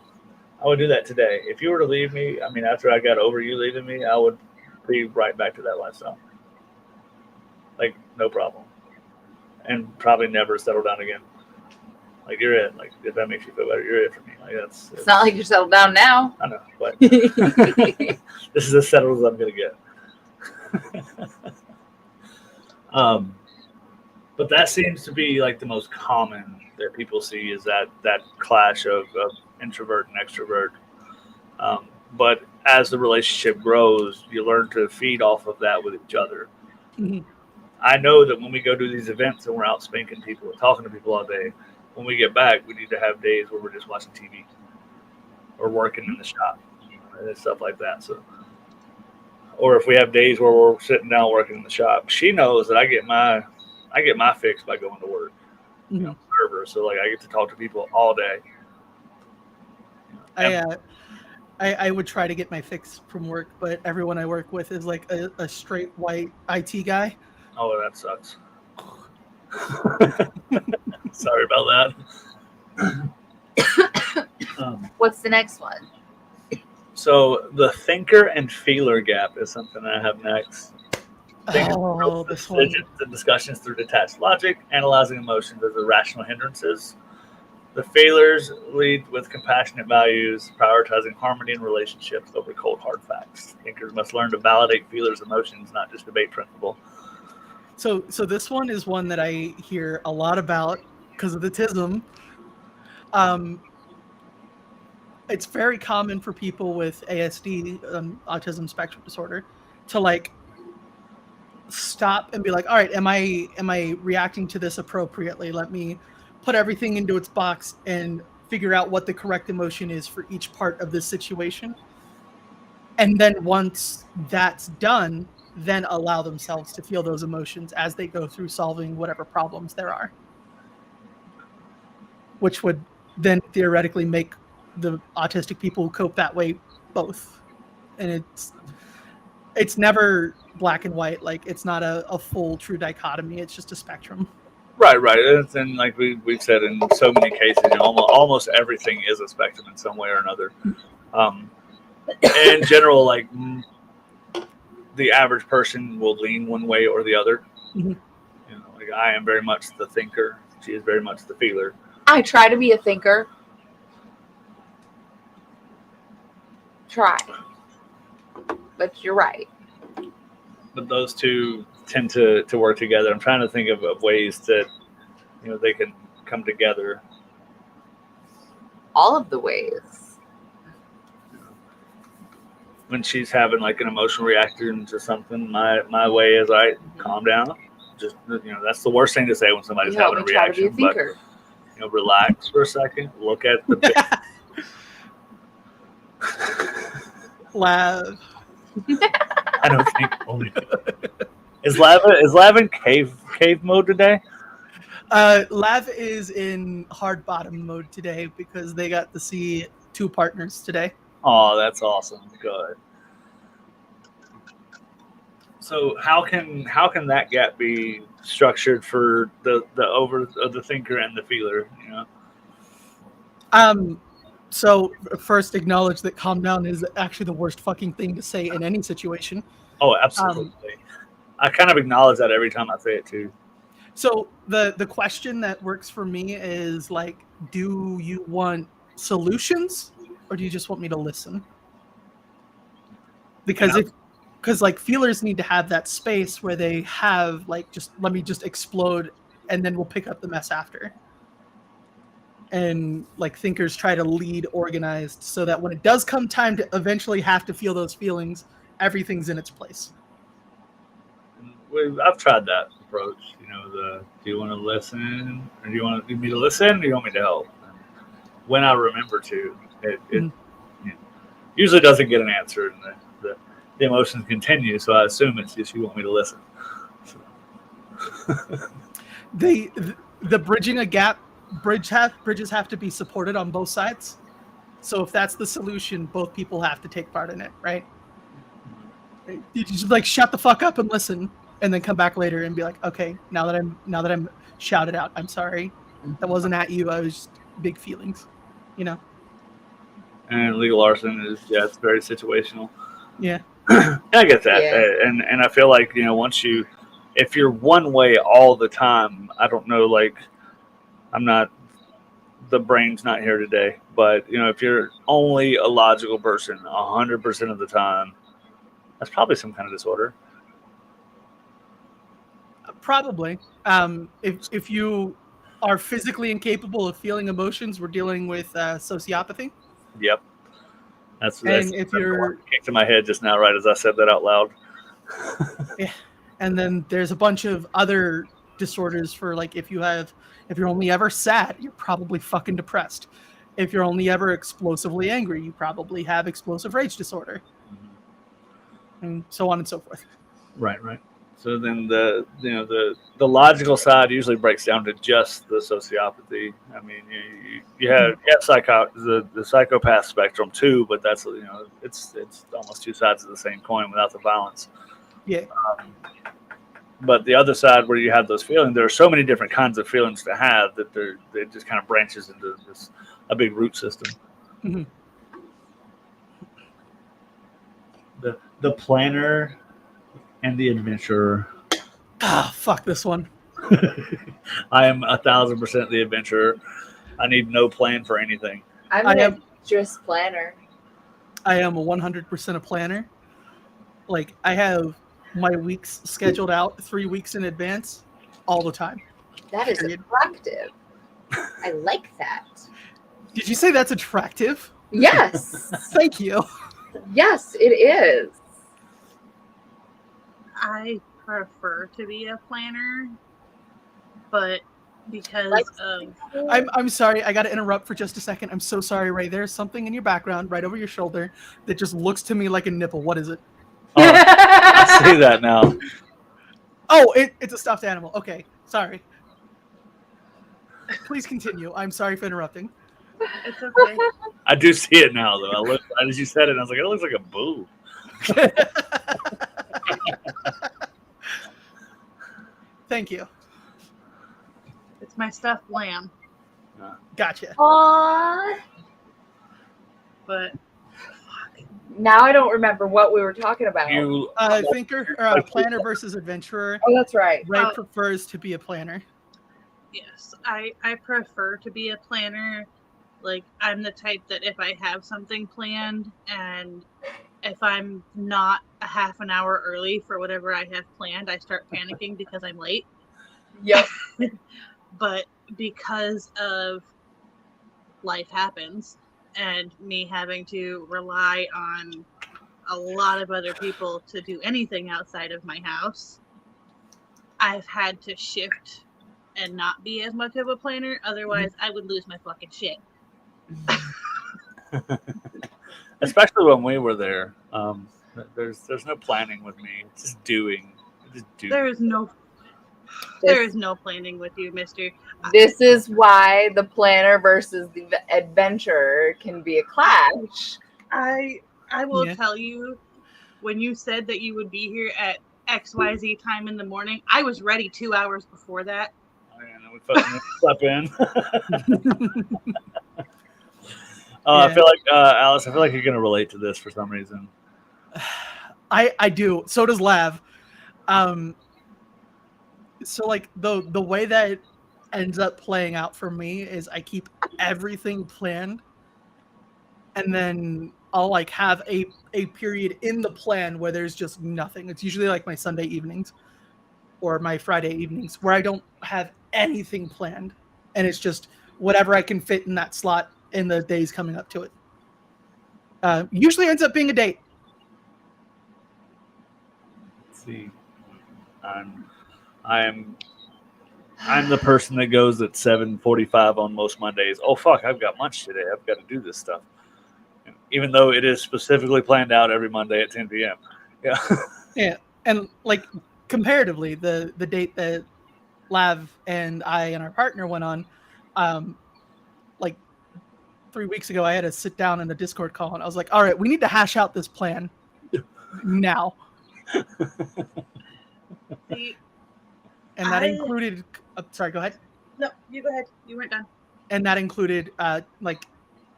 I would do that today. If you were to leave me, after I got over you leaving me, I would be right back to that lifestyle. No problem. And probably never settle down again. You're it. If that makes you feel better, you're it for me. It's not like you're settled down now. I know, but this is as settled as I'm going to get. But that seems to be the most common that people see is that clash of introvert and extrovert. But as the relationship grows, you learn to feed off of that with each other. Mm-hmm. I know that when we go do these events and we're out spanking people and talking to people all day, when we get back, we need to have days where we're just watching TV or working in the shop and stuff like that. So, or if we have days where we're sitting down working in the shop, she knows that I get my fix by going to work. Mm-hmm. Server, so I get to talk to people all day. I would try to get my fix from work, but everyone I work with is a straight white IT guy. Oh, that sucks. Sorry about that. What's the next one? So the thinker and feeler gap is something I have next. This one. The discussions through detached logic, analyzing emotions as irrational hindrances. The failures lead with compassionate values, prioritizing harmony in relationships over cold hard facts. Thinkers must learn to validate feelers' emotions, not just debate principle. So this one is one that I hear a lot about because of the TISM. It's very common for people with ASD, autism spectrum disorder, to like stop and be like, all right, am I reacting to this appropriately? Let me put everything into its box and figure out what the correct emotion is for each part of this situation. And then once that's done, then allow themselves to feel those emotions as they go through solving whatever problems there are. Which would then theoretically make the autistic people cope that way both. And it's never black and white. Like, it's not a full true dichotomy. It's just a spectrum. Right. And like we've said in so many cases, almost everything is a spectrum in some way or another. In general, like the average person will lean one way or the other. Mm-hmm. Like I am very much the thinker. She is very much the feeler. I try to be a thinker. Try. But you're right. But those two tend to work together. I'm trying to think of ways that they can come together. All of the ways. When she's having like an emotional reaction to something, my way is, all right, calm down. Just that's the worst thing to say when somebody's having a reaction. Try to be a thinker. But relax for a second. Look at the big Lav. I don't think only is Lav in cave mode today? Lav is in hard bottom mode today because they got to see 2 partners today. Oh, that's awesome. Good. So how can that gap be structured for the thinker and the feeler? So first, acknowledge that calm down is actually the worst fucking thing to say in any situation. Oh, absolutely. I kind of acknowledge that every time I say it too. So the question that works for me is like, do you want solutions or do you just want me to listen? Because like feelers need to have that space where they have like, just let me just explode and then we'll pick up the mess after. And like thinkers try to lead organized so that when it does come time to eventually have to feel those feelings, everything's in its place. I've tried that approach. Do you want to listen, or do you want me to listen, or do you want me to help? And when I remember to, it usually doesn't get an answer, and the emotions continue. So I assume it's just you want me to listen. So. The bridging a gap. Bridges have to be supported on both sides. So if that's the solution, both people have to take part in it, right? You just like shut the fuck up and listen, and then come back later and be like, okay, now that I'm shouted out, I'm sorry. That wasn't at you. I was just big feelings, And legal arson it's very situational. Yeah. I get that, Yeah. and I feel like if you're one way all the time, I don't know, like. The brain's not here today, but if you're only a logical person 100% of the time, that's probably some kind of disorder. Probably. If you are physically incapable of feeling emotions, we're dealing with sociopathy. Yep. That's if you're kicked in my head just now, right as I said that out loud. Yeah. And then there's a bunch of other disorders for like if you're only ever sad, you're probably fucking depressed. If you're only ever explosively angry, you probably have explosive rage disorder. Mm-hmm. And so on and so forth. Right. So then the logical side usually breaks down to just the sociopathy. I mean, you have the psychopath spectrum too, but that's it's almost 2 sides of the same coin without the violence. Yeah. But the other side, where you have those feelings, there are so many different kinds of feelings to have that it just kind of branches into a big root system. Mm-hmm. The planner and the adventurer. Fuck this one. I am 1,000% the adventurer. I need no plan for anything. I'm I an am- adventurous planner. I am 100% a planner. Like, I have my weeks scheduled out 3 weeks in advance all the time. That is Period. attractive. I like that. Did you say that's attractive? Yes. Thank you. Yes, it is. I prefer to be a planner, but because Like- of I'm sorry. I got to interrupt for just a second. I'm so sorry, Ray. There's something in your background right over your shoulder that just looks to me like a nipple. What is it? Oh, I see that now. Oh, it's a stuffed animal. Okay. Sorry. Please continue. I'm sorry for interrupting. it's okay. I do see it now, though. I looked as you said it, and I was like, it looks like a boob. Thank you. It's my stuffed lamb, Gotcha. Aww. but Now I don't remember what we were talking about. You, Thinker or planner versus adventurer. Oh, that's right. Ray Oh. prefers to be a planner. yes, I prefer to be a planner. Like, I'm the type that if I have something planned and if I'm not a half an hour early for whatever I have planned, I start panicking because I'm late. Yep. But because of life happens and me having to rely on a lot of other people to do anything outside of my house, I've had to shift and not be as much of a planner. Otherwise, I would lose my fucking shit. especially when we were there, there's no planning with me. It's just doing. Just do. There is no planning with you, mister. This is why the planner versus the adventurer can be a clash. I will Yeah. tell you, when you said that you would be here at XYZ time in the morning, I was ready 2 hours before that. And we fucking slept in. Yeah. I feel like Alice. I feel like you're gonna relate to this for some reason. I do. So does Lav. So like the way that ends up playing out for me is I keep everything planned, and then I'll like have a period in the plan where there's just nothing. It's usually like my Sunday evenings or my Friday evenings where I don't have anything planned, and it's just whatever I can fit in that slot in the days coming up to it. Usually ends up being a date. Let's see, I'm the person that goes at 7:45 on most Mondays. Oh fuck, I've got lunch today. I've got to do this stuff. And even though it is specifically planned out every Monday at 10 p.m. Yeah. Yeah, and like comparatively, the date that Lav and I and our partner went on, like 3 weeks ago, I had to sit down in a Discord call, and I was like, "All right, we need to hash out this plan now." See, And that I- included. Sorry, go ahead. no, you go ahead. You weren't done. And that included like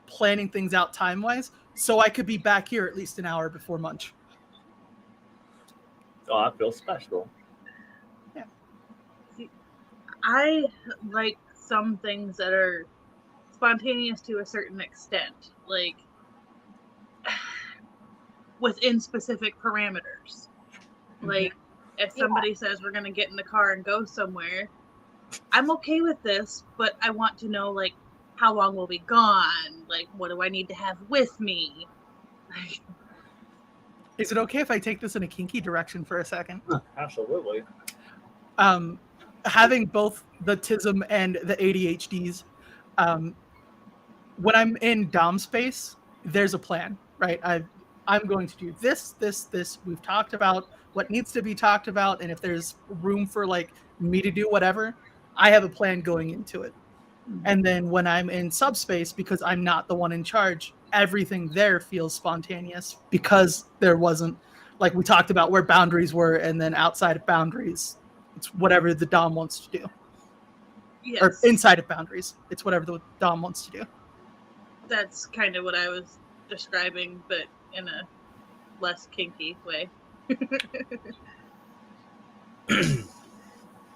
planning things out time wise, so I could be back here at least an hour before lunch. Oh, I feel special. I like some things that are spontaneous to a certain extent, like within specific parameters. Like, if somebody says we're going to get in the car and go somewhere, I'm okay with this, but I want to know, like, how long we'll be gone? Like, what do I need to have with me? Like, Is it okay if I take this in a kinky direction for a second? Absolutely. Having both the TISM and the ADHDs, when I'm in Dom space, there's a plan, right? I'm going to do this. We've talked about what needs to be talked about, and if there's room for like me to do whatever, I have a plan going into it. And then when I'm in subspace, because I'm not the one in charge, everything there feels spontaneous because there wasn't, like we talked about where boundaries were, and then outside of boundaries, it's whatever the Dom wants to do. yes, Or inside of boundaries, it's whatever the Dom wants to do. that's kind of what I was describing, but in a less kinky way.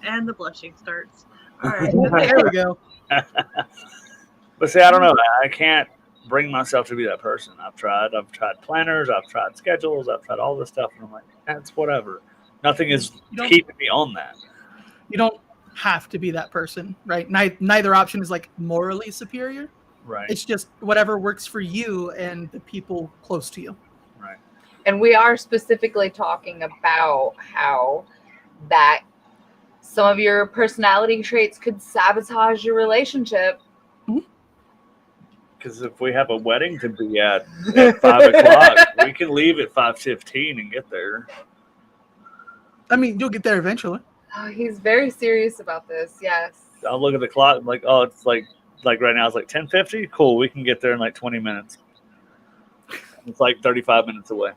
And the blushing starts. All right. There we go. But see, I don't know. I can't bring myself to be that person. I've tried planners, I've tried schedules, I've tried all this stuff, and I'm like, that's whatever. Nothing is keeping me on that. You don't have to be that person, right? Neither option is like morally superior. Right. It's just whatever works for you and the people close to you. Right. And we are specifically talking about how that some of your personality traits could sabotage your relationship. Because if we have a wedding to be at 5 o'clock, we can leave at 5:15 and get there. I mean, you'll get there eventually. Oh, he's very serious about this. Yes. I'll look at the clock. I'm like, oh, it's like right now it's like 10:50. Cool, we can get there in like 20 minutes. It's like 35 minutes away.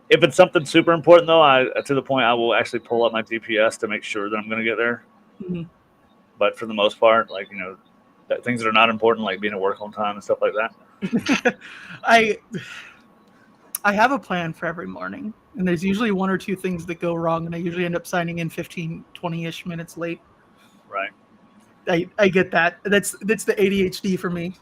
If it's something super important, though, to the point I will actually pull up my GPS to make sure that I'm going to get there. Mm-hmm. But for the most part, like, things that are not important, like being at work on time and stuff like that. I have a plan for every morning, and there's usually one or two things that go wrong, and I usually end up signing in 15, 20-ish minutes late. Right. I get that. That's the ADHD for me.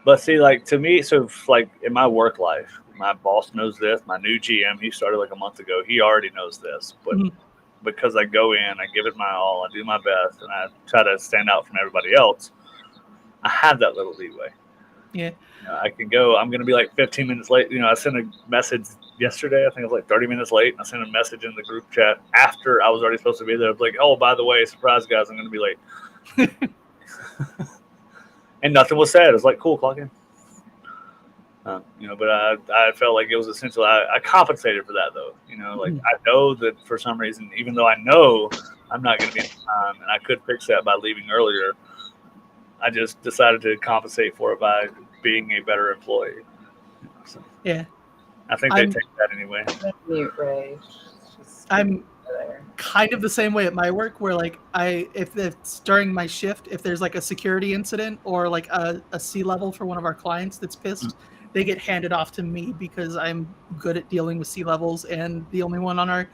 But see, like, to me, so like in my work life, my boss knows this. My new GM, he started like a month ago. He already knows this, but because I go in, I give it my all, I do my best, and I try to stand out from everybody else, I have that little leeway. Yeah. I can go, I'm going to be like 15 minutes late. I sent a message yesterday. I think it was like 30 minutes late. And I sent a message in the group chat after I was already supposed to be there. I was like, oh, by the way, surprise, guys, I'm going to be late. And nothing was said. It was like, cool, clock in. But I felt like it was essential. I compensated for that, though. Like, I know that for some reason, even though I know I'm not going to be on time, and I could fix that by leaving earlier, I just decided to compensate for it by being a better employee. So, yeah. I think they take that anyway. Mute Ray. I'm kind of the same way at my work, where like if it's during my shift, if there's like a security incident or like a C-level for one of our clients that's pissed, they get handed off to me because I'm good at dealing with C-levels and the only one on our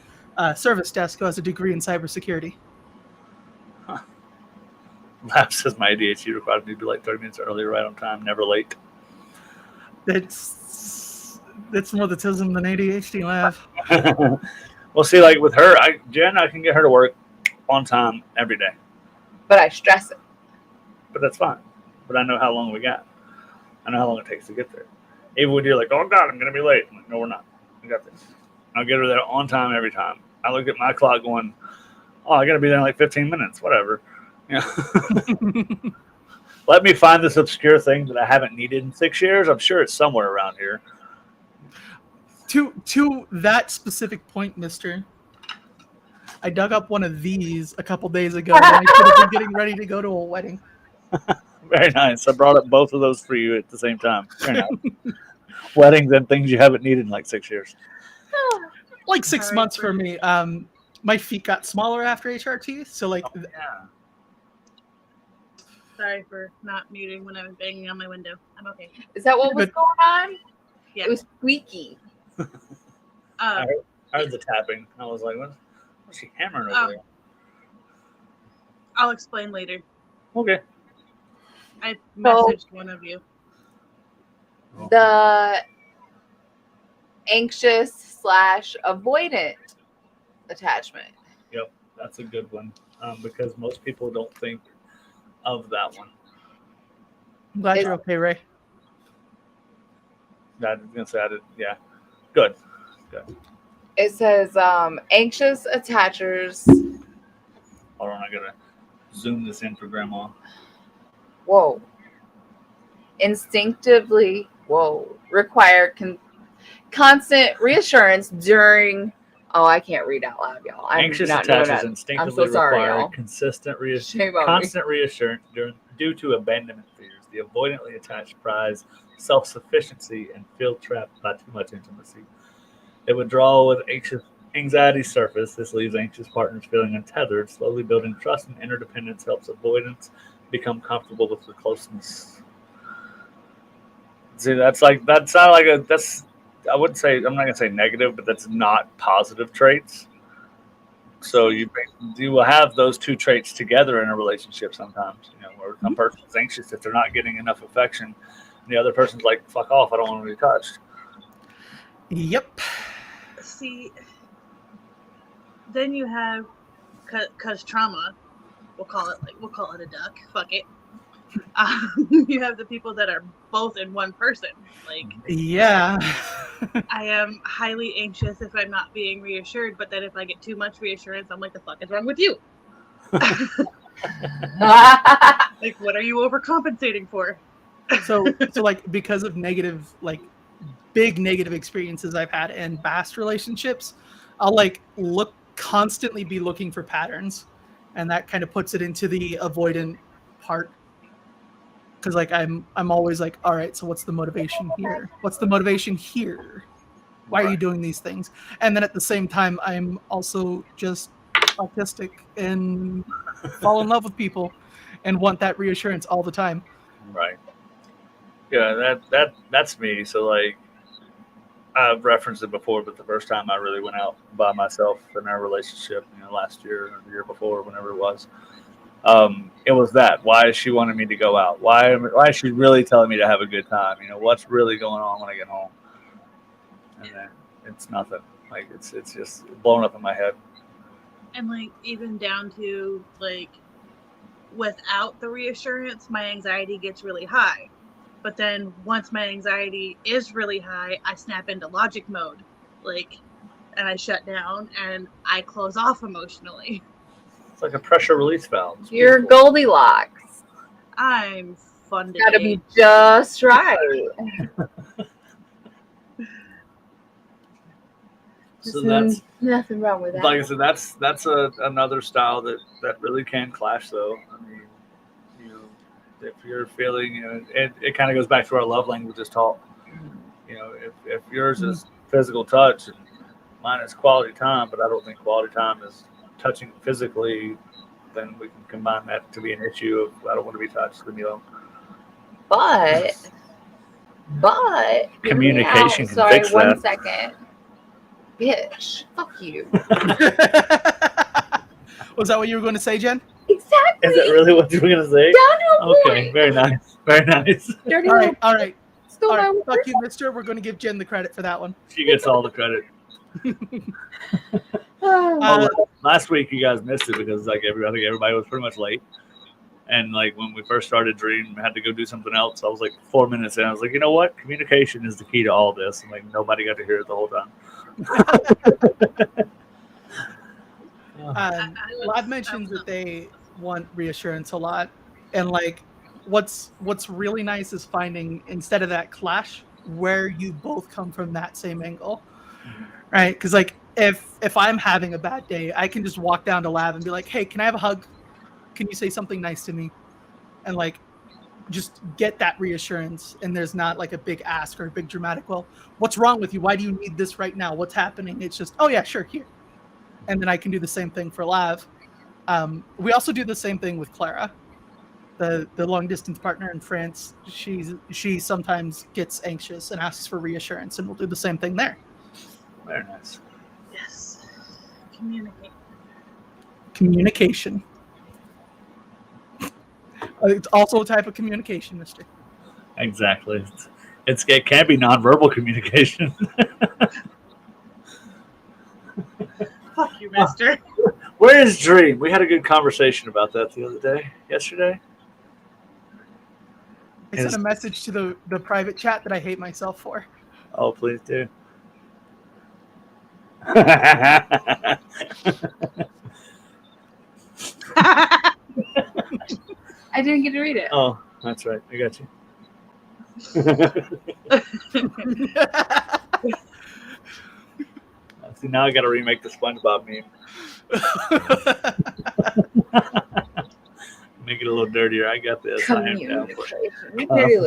service desk who has a degree in cybersecurity. Lab says my ADHD required me to be like 30 minutes early, right on time, never late. That's more autism than ADHD, Lab. Well, see, like with her, Jen, I can get her to work on time every day. But I stress it. But that's fine. But I know how long we got. I know how long it takes to get there. Even when you're like, oh, God, I'm going to be late. I'm like, no, we're not. We got this. I'll get her there on time every time. I look at my clock going, oh, I got to be there in like 15 minutes, whatever. Let me find this obscure thing that I haven't needed in 6 years. I'm sure it's somewhere around here. To that specific point, mister, I dug up one of these a couple days ago when I could have been getting ready to go to a wedding. Very nice. I brought up both of those for you at the same time. Very nice. Weddings and things you haven't needed in like 6 years. Like 6 months for me. My feet got smaller after HRT, so like. Oh, yeah. Sorry for not muting when I was banging on my window. I'm okay. Is that what was going on? Yeah. It was squeaky. I heard the tapping. I was like, what's she hammering over there? I'll explain later. Okay. I messaged one of you. The anxious/avoidant attachment. Yep, that's a good one because most people don't think of that one. I'm glad you're okay, Ray. I was going to say, yeah. Good. It says anxious attachers. Hold on, I got to zoom this in for Grandma. Whoa. Instinctively, require constant reassurance during. Oh, I can't read out loud, y'all. Anxious attachers instinctively require constant constant reassurance due to abandonment fears. The avoidantly attached prize self-sufficiency and feel trapped by too much intimacy. It withdrawal with anxiety surface. This leaves anxious partners feeling untethered. Slowly building trust and interdependence helps avoidance become comfortable with the closeness. See, that's not like that's. I wouldn't say, I'm not gonna say negative, but that's not positive traits. So you will have those two traits together in a relationship sometimes. Where one person is anxious if they're not getting enough affection, and the other person's like, "Fuck off! I don't want to be touched." Yep. See, then you have, cause trauma, we'll call it a duck. Fuck it. You have the people that are both in one person. Like, yeah, I am highly anxious if I'm not being reassured, but then if I get too much reassurance, I'm like, the fuck is wrong with you? Like, what are you overcompensating for? so like, because of negative, like big negative experiences I've had in past relationships, I'll like constantly be looking for patterns, and that kind of puts it into the avoidant part. Because like I'm always like, all right, so what's the motivation here? What's the motivation here? Why are you doing these things? And then at the same time, I'm also just autistic and fall in love with people and want that reassurance all the time. Right. Yeah, that's me. So like, I've referenced it before, but the first time I really went out by myself in our relationship, last year or the year before, whenever it was, it was that. Why is she wanting me to go out? Why is she really telling me to have a good time? What's really going on when I get home? And then it's nothing. Like it's just blown up in my head. And like, even down to like, without the reassurance, my anxiety gets really high. But then once my anxiety is really high, I snap into logic mode, like, and I shut down and I close off emotionally. It's like a pressure release valve. It's You're beautiful. Goldilocks. I'm fun today. Gotta be just right. So that's nothing wrong with that. like I said. That's another style that really can clash, though. I mean, if you're feeling, it kind of goes back to our love languages talk. If yours is physical touch and mine is quality time, but I don't think quality time is touching physically, then we can combine that to be an issue of I don't want to be touched. Leave me alone. But Communication can sorry, fix one that. second. Bitch, fuck you. Was that what you were going to say, Jen? Exactly. Is that really what you were going to say? Down to a Okay, point. very nice. Very nice. Dirty All little right. stole All my right. word. Fuck you, mister. We're going to give Jen the credit for that one. She gets all the credit. Last week you guys missed it because I think everybody was pretty much late. And like when we first started Dream, I had to go do something else. I was like 4 minutes in. I was like, you know what? Communication is the key to all this. And like nobody got to hear it the whole time. Lad mentions that they want reassurance a lot, and like what's really nice is finding, instead of that clash, where you both come from that same angle, right? Because like if I'm having a bad day, I can just walk down to Lab and be like, hey, can I have a hug? Can you say something nice to me? And like just get that reassurance, and there's not like a big ask or a big dramatic, well, what's wrong with you? Why do you need this right now? What's happening? It's just, oh yeah, sure, here. And then I can do the same thing for Lav. We also do the same thing with Clara, the long distance partner in France. She sometimes gets anxious and asks for reassurance, and we'll do the same thing there. Very nice. Yes. Communicate. Communication. It's also a type of communication, mister. Exactly. It can be nonverbal communication. Fuck you, mister. Where is Dream? We had a good conversation about that the other day. Yesterday. I sent a message to the private chat that I hate myself for. Oh, please do. I didn't get to read it. Oh, that's right. I got you. See, now I got to remake the SpongeBob meme. Make it a little dirtier. I got this. I am down for it. You dirty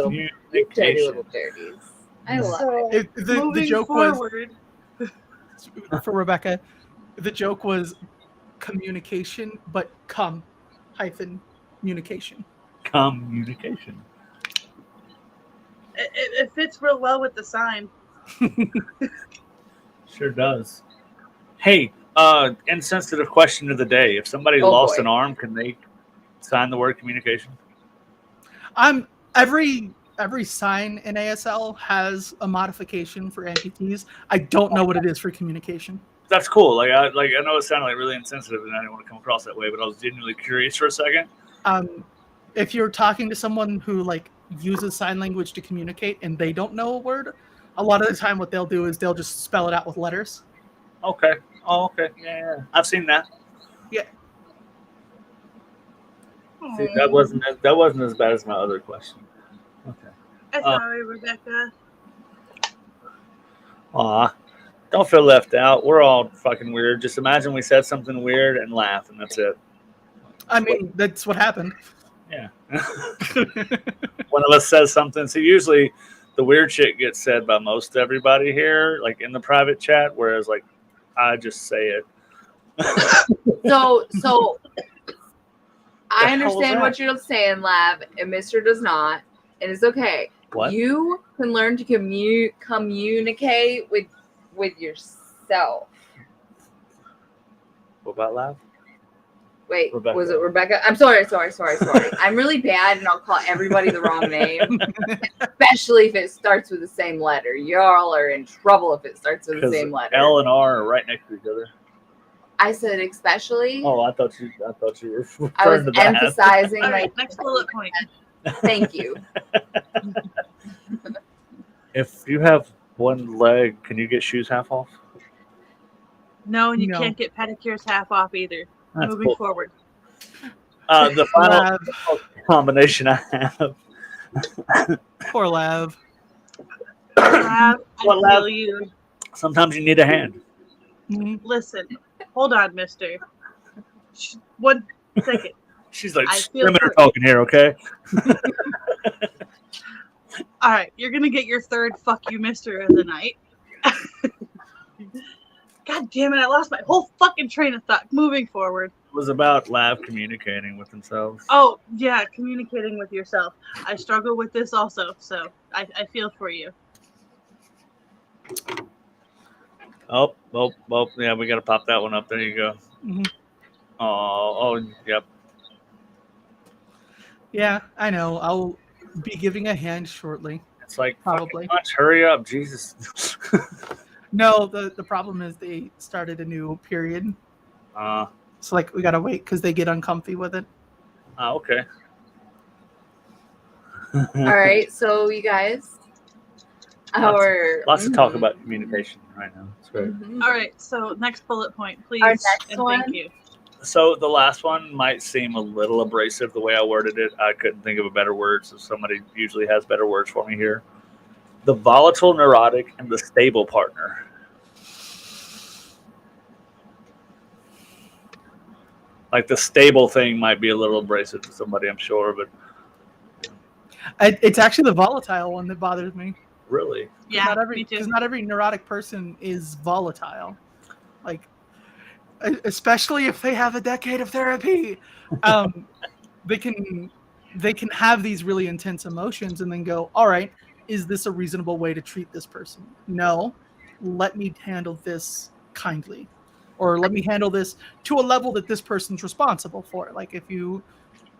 little dirties. I love it. The joke forward. was for Rebecca. The joke was communication, but communication. Communication. It fits real well with the sign. Sure does. Hey, Insensitive question of the day. If somebody Oh, lost boy. an arm, can they sign the word communication? Every sign in ASL has a modification for amputees. I don't know what it is for communication. That's cool. Like I know it sounded like really insensitive, and I didn't want to come across that way, but I was genuinely curious for a second. If you're talking to someone who like uses sign language to communicate and they don't know a word, a lot of the time what they'll do is they'll just spell it out with letters. Okay. Oh, okay. Yeah. I've seen that. Yeah. See, that wasn't as bad as my other question. Okay. Sorry, Rebecca. Aw. Don't feel left out. We're all fucking weird. Just imagine we said something weird and laugh, and that's it. I mean, that's what happened. Yeah. One of us says something. So usually the weird shit gets said by most everybody here, like in the private chat, whereas like I just say it. So I hell was understand that? what you're saying, Lab, and Mr. does not, and it's okay. What? You can learn to communicate with yourself. What about laugh? Wait, Rebecca. was it Rebecca? I'm sorry. I'm really bad, and I'll call everybody the wrong name, especially if it starts with the same letter. Y'all are in trouble if it starts with the same letter. L and R are right next to each other. I said especially. Oh, I thought you were referring I was to that. emphasizing All my right, next bullet point. Thank you. If you have one leg, can you get shoes half off? No, and you No. can't get pedicures half off either. That's Moving cool. forward. The final Lav. combination I have. Poor Lav. Lab, I What, Lab? feel you. Sometimes you need a hand. Mhm. Listen, hold on, mister. 1 second. She's like, I feel women are for- talking here, okay? All right, you're going to get your third fuck you, mister, of the night. God damn it, I lost my whole fucking train of thought. Moving forward. It was about Lav communicating with themselves. Oh, yeah, communicating with yourself. I struggle with this also, so I feel for you. Oh, yeah, we got to pop that one up. There you go. Mhm. Oh, yep. Yeah, I know. I'll be giving a hand shortly. It's like, Probably. fucking much, hurry up, Jesus. No, the problem is they started a new period. So like we gotta wait because they get uncomfy with it. Okay. All right, so you guys, Lots to talk about communication right now. It's great. All right, so next bullet point, please. Our next and one? thank you. So the last one might seem a little abrasive the way I worded it. I couldn't think of a better word, so somebody usually has better words for me here. The volatile neurotic and the stable partner. Like the stable thing might be a little abrasive to somebody, I'm sure, but It's actually the volatile one that bothers me. really, Yeah, me me too. Because not every neurotic person is volatile. Like, especially if they have a decade of therapy, they can have these really intense emotions and then go, all right, is this a reasonable way to treat this person? No, let me handle this kindly, or let me handle this to a level that this person's responsible for. Like if you're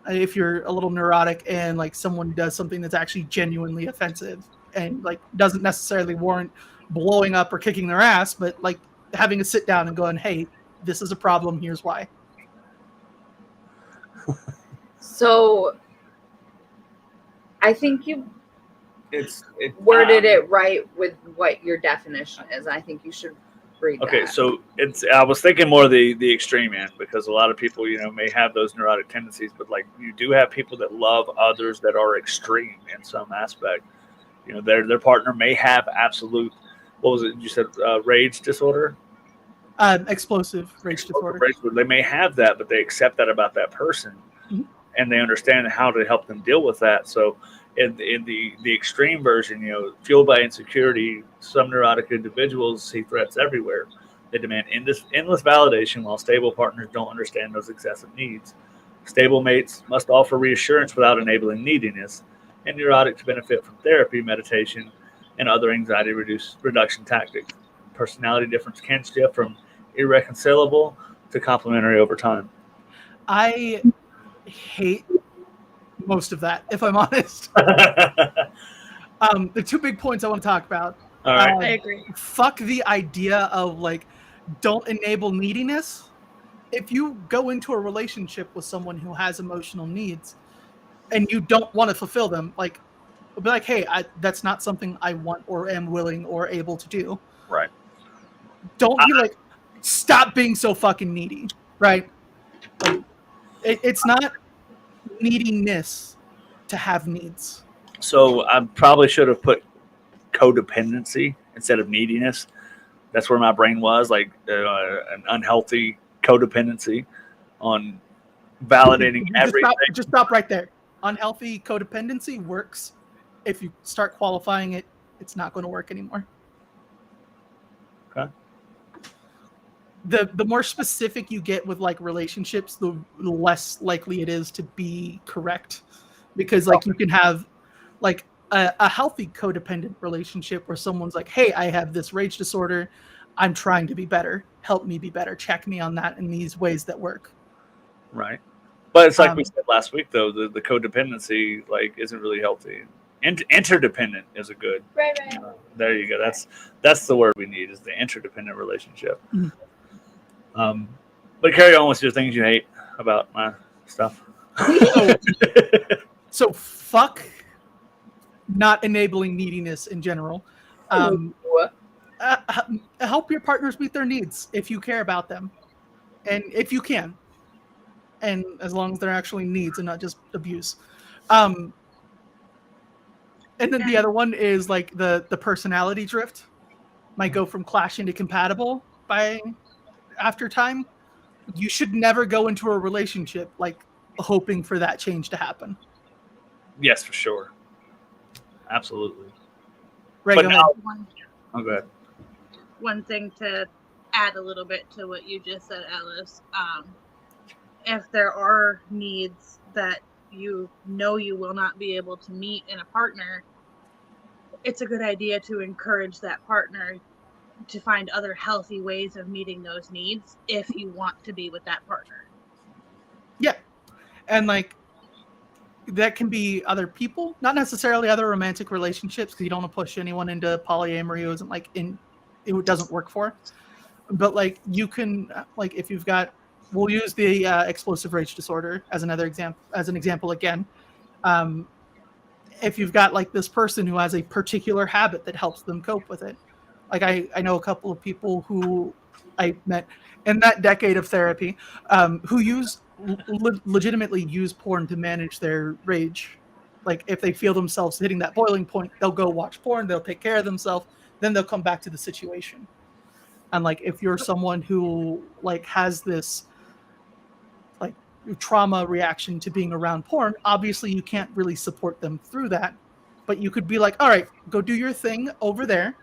a little neurotic and like someone does something that's actually genuinely offensive and like doesn't necessarily warrant blowing up or kicking their ass, but like having a sit down and going, hey, this is a problem, here's why. So I think you it's worded it right with what your definition is. I think you should read okay. that. So I was thinking more the extreme end, because a lot of people, may have those neurotic tendencies, but like you do have people that love others that are extreme in some aspect. Their partner may have absolute, what was it you said, rage disorder? Explosive rage disorder. They may have that, but they accept that about that person, Mhm. and they understand how to help them deal with that. So in the extreme version, fueled by insecurity, some neurotic individuals see threats everywhere. They demand endless validation, while stable partners don't understand those excessive needs. Stable mates must offer reassurance without enabling neediness, and neurotics benefit from therapy, meditation, and other anxiety reduction tactics. Personality difference can shift from irreconcilable to complementary over time? I hate most of that, if I'm honest. The 2 big points I want to talk about. All right. I agree. Fuck the idea of like, don't enable neediness. If you go into a relationship with someone who has emotional needs and you don't want to fulfill them, like, be like, hey, that's not something I want or am willing or able to do. Right. Don't be like, stop being so fucking needy, right? Like, it's not neediness to have needs. So I probably should have put codependency instead of neediness. That's where my brain was, like an unhealthy codependency on validating everything. Just stop right there. Unhealthy codependency works. If you start qualifying it, it's not going to work anymore. Okay. The more specific you get with like relationships, the less likely it is to be correct, because like you can have like a healthy codependent relationship where someone's like, hey, I have this rage disorder, I'm trying to be better, help me be better, check me on that in these ways that work. Right. But it's like we said last week, though, the codependency like isn't really healthy. Interdependent is a good. Right. There you go. That's the word we need, is the interdependent relationship. Mm-hmm. But carry on with your things you hate about my stuff. So fuck not enabling neediness in general. Help your partners meet their needs if you care about them, and if you can, and as long as they're actually needs and not just abuse. And then the other one is like the personality drift might go from clashing to compatible by after time. You should never go into a relationship like hoping for that change to happen. Yes, for sure. Absolutely. Right. But go now, ahead. go ahead. One thing to add a little bit to what you just said, Alice. If there are needs that you know you will not be able to meet in a partner, it's a good idea to encourage that partner to find other healthy ways of meeting those needs if you want to be with that partner. Yeah. And like that can be other people, not necessarily other romantic relationships, because you don't want to push anyone into polyamory who isn't like it doesn't work for. But like you can, like if you've got, we'll use the explosive rage disorder as an example again. If you've got like this person who has a particular habit that helps them cope with it. Like I know a couple of people who I met in that decade of therapy who legitimately use porn to manage their rage. Like if they feel themselves hitting that boiling point, they'll go watch porn, they'll take care of themselves, then they'll come back to the situation. And like if you're someone who like has this like trauma reaction to being around porn, obviously you can't really support them through that. But you could be like, all right, go do your thing over there.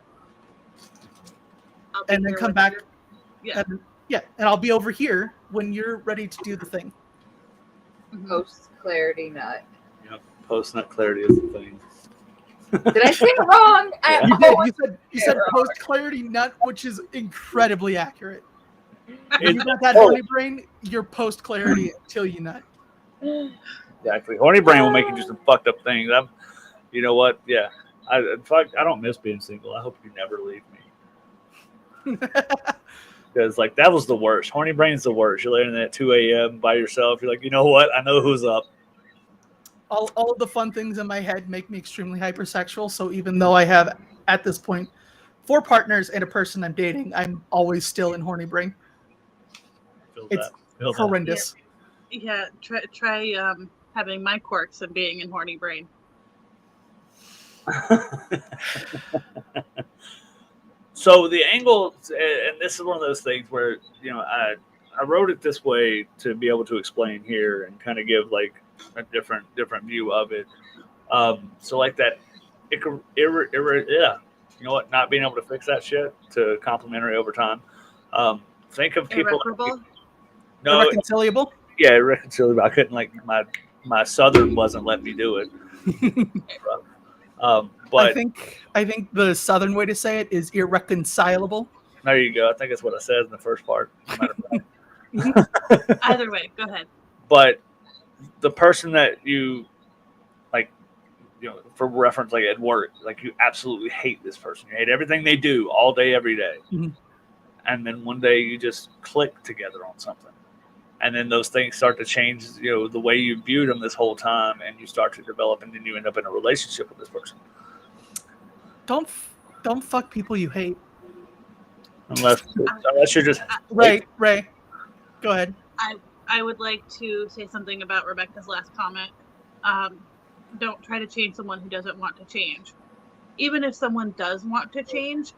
And then come back. And I'll be over here when you're ready to do the thing. Post clarity nut. Yep. Post nut clarity is the thing. Did I say it wrong? You said post clarity nut, which is incredibly accurate. If you got that horny brain, you're post clarity until you nut. Exactly. Horny brain will make you do some fucked up things. You know what? Yeah. I don't miss being single. I hope you never leave me. Because like that was the worst. Horny brain's the worst. You're laying at 2 a.m. by yourself. You're like, you know what? I know who's up. All of the fun things in my head make me extremely hypersexual. So even though I have at this point 4 partners and a person I'm dating, I'm always still in horny brain. It's horrendous. Yeah, try having my quirks and being in horny brain. So the angle, and this is one of those things where, you know, I wrote it this way to be able to explain here and kind of give like a different view of it. So like that, you know what, not being able to fix that shit to complementary over time. Think of people. Irreparable? No, irreconcilable? Yeah, irreconcilable. I couldn't, like, my Southern wasn't letting me do it. But I think the Southern way to say it is irreconcilable. There you go. I think that's what I said in the first part. No matter what. Either way, go ahead. But the person that you like, for reference, like at work, like you absolutely hate this person. You hate everything they do all day, every day. Mhm. And then one day you just click together on something. And then those things start to change, the way you viewed them this whole time, and you start to develop, and then you end up in a relationship with this person. Don't fuck people you hate. Unless you're just Ray, go ahead. I would like to say something about Rebecca's last comment. Don't try to change someone who doesn't want to change. Even if someone does want to change,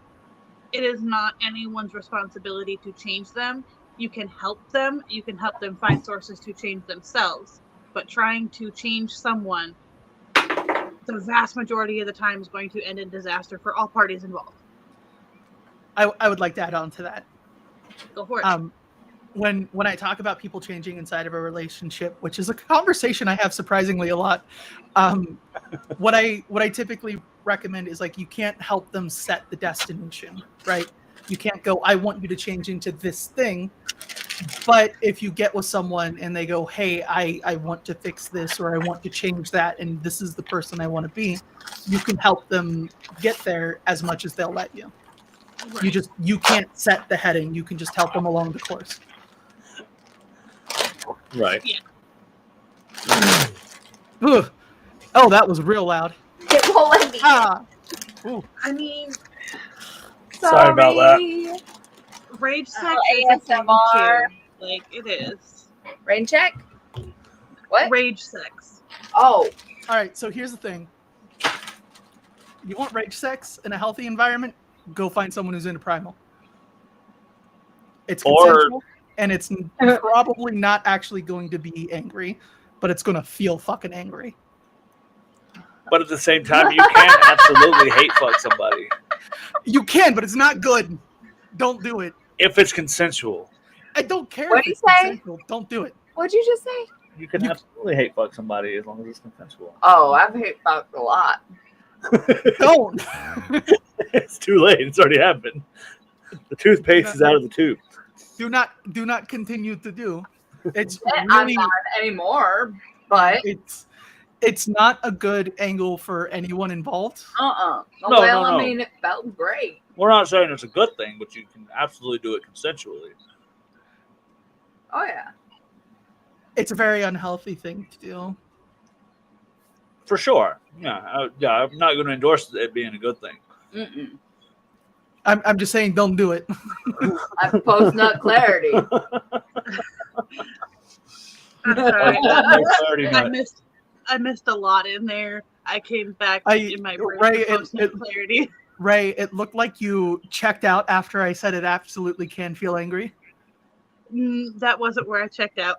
it is not anyone's responsibility to change them. You can help them. You can help them find sources to change themselves. But trying to change someone, the vast majority of the time, is going to end in disaster for all parties involved. I would like to add on to that. Go for it. When I talk about people changing inside of a relationship, which is a conversation I have surprisingly a lot, what I typically recommend is, like, you can't help them set the destination, right? You can't go, I want you to change into this thing. But if you get with someone and they go, hey, I want to fix this, or I want to change that, and this is the person I want to be, you can help them get there as much as they'll let you. Right. You can't set the heading. You can just help them along the course. right. Yeah. Ugh. Oh, that was real loud. It won't let me. Ooh. I mean, Sorry about that. rage sex Oh, is a thing ASMR. too. Like, it is. Rain check? What? Rage sex. Oh. All right, so here's the thing. You want rage sex in a healthy environment? Go find someone who's into primal. It's consensual, and it's probably not actually going to be angry, but it's going to feel fucking angry. But at the same time, you can absolutely hate fuck somebody. You can, but it's not good. Don't do it. If it's consensual. I don't care What'd if it's you say? consensual. Don't do it. What'd you just say? You can absolutely hate fuck somebody as long as it's consensual. Oh, I've hate fucked a lot. Don't. It's too late. It's already happened. The toothpaste is out of the tube. Do not continue to do. It's I'm really not anymore, but it's not a good angle for anyone involved. No, No. I mean, it felt great. We're not saying it's a good thing, but you can absolutely do it consensually. Oh yeah. It's a very unhealthy thing to do. For sure. Yeah. I'm not going to endorse it being a good thing. Mm-mm. I'm just saying, don't do it. I'm post nut clarity. I'm sorry. Clarity nut. I missed a lot in there. I came back in my brain Ray, for post-nut clarity. Ray, it looked like you checked out after I said it absolutely can feel angry. That wasn't where I checked out.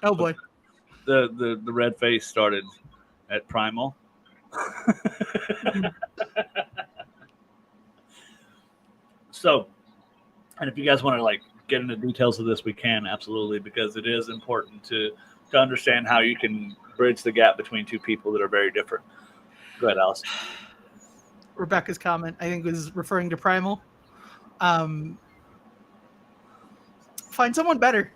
Oh boy. The red face started at primal. So, and if you guys want to like get into details of this, we can absolutely, because it is important to understand how you can bridge the gap between two people that are very different. Go ahead, Alice. Rebecca's comment, I think, was referring to primal. Find someone better.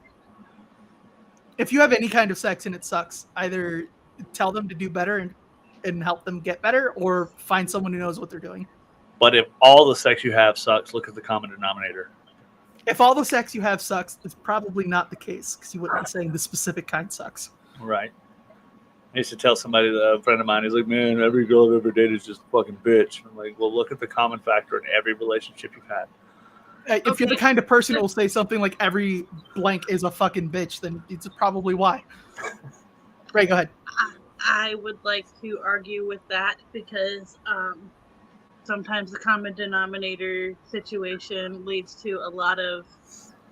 If you have any kind of sex and it sucks, either tell them to do better and help them get better, or find someone who knows what they're doing. But if all the sex you have sucks, look at the common denominator. If all the sex you have sucks, it's probably not the case, because you wouldn't be saying the specific kind sucks. Right. I used to tell somebody, a friend of mine, he's like, man, every girl I've ever dated is just a fucking bitch. I'm like, well, look at the common factor in every relationship you've had. If you're the kind of person who will say something like every blank is a fucking bitch, then it's probably why. Ray, go ahead. I would like to argue with that because sometimes the common denominator situation leads to a lot of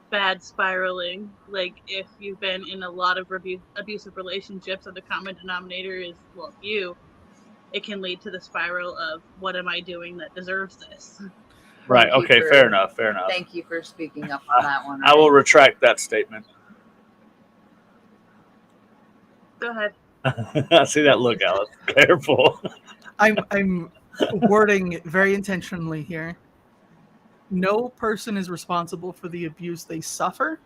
bad spiraling. Like if you've been in a lot of abusive relationships and the common denominator is, well, you, it can lead to the spiral of what am I doing that deserves this? Right. Okay. Fair enough. Thank you for speaking up on that one. I will retract that statement. Go ahead. I see that look, Alice. Careful. I'm wording very intentionally here. no person is responsible for the abuse they suffer.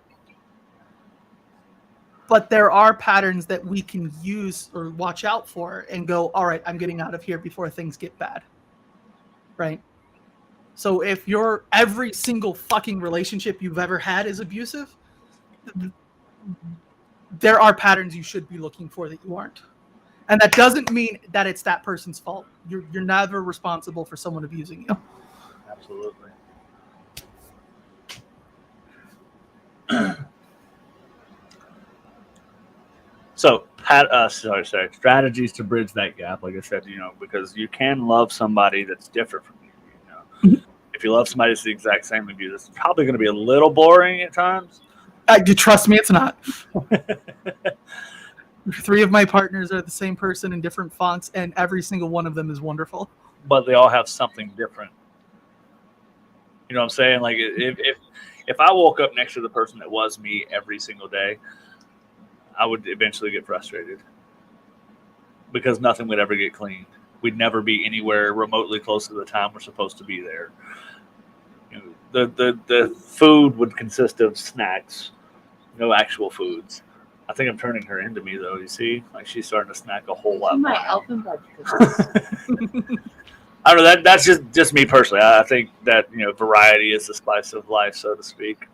But there are patterns that we can use or watch out for and go, all right, I'm getting out of here before things get bad. Right? So if every single fucking relationship you've ever had is abusive, there are patterns you should be looking for that you aren't. And that doesn't mean that it's that person's fault. You're never responsible for someone abusing you. Absolutely. So, strategies to bridge that gap. Like I said, because you can love somebody that's different from you. If you love somebody that's the exact same as you, it's probably going to be a little boring at times. You trust me, it's not. 3 of my partners are the same person in different fonts, and every single one of them is wonderful. But they all have something different. You know what I'm saying? Like if I woke up next to the person that was me every single day, I would eventually get frustrated because nothing would ever get cleaned. We'd never be anywhere remotely close to the time we're supposed to be there. The food would consist of snacks, no actual foods. I think I'm turning her into me, though. You see, like she's starting to snack a whole lot. My elfin breakfast. I don't know. That's just me personally. I think that variety is the spice of life, so to speak.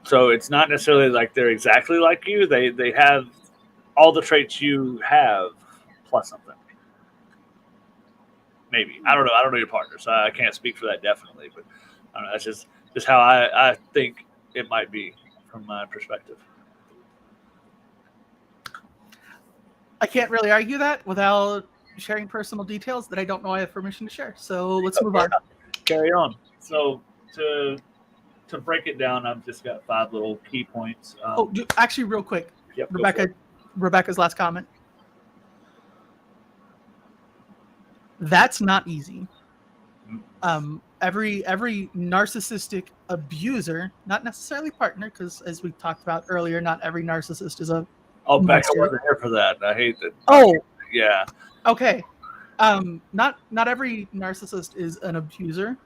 So it's not necessarily like they're exactly like you. They have all the traits you have plus something. Maybe. I don't know. I don't know your partner, so I can't speak for that definitely. But I don't know. That's just how I think it might be from my perspective. I can't really argue that without sharing personal details that I don't know I have permission to share. So let's move on. Carry on. So to break it down, I've just got 5 little key points. Actually, real quick. Yep, Rebecca's last comment. That's not easy. Every narcissistic abuser, not necessarily partner, because as we talked about earlier, not every narcissist is a. Oh, Becca wasn't here for that. I hate that. Oh, yeah. Okay. Not every narcissist is an abuser,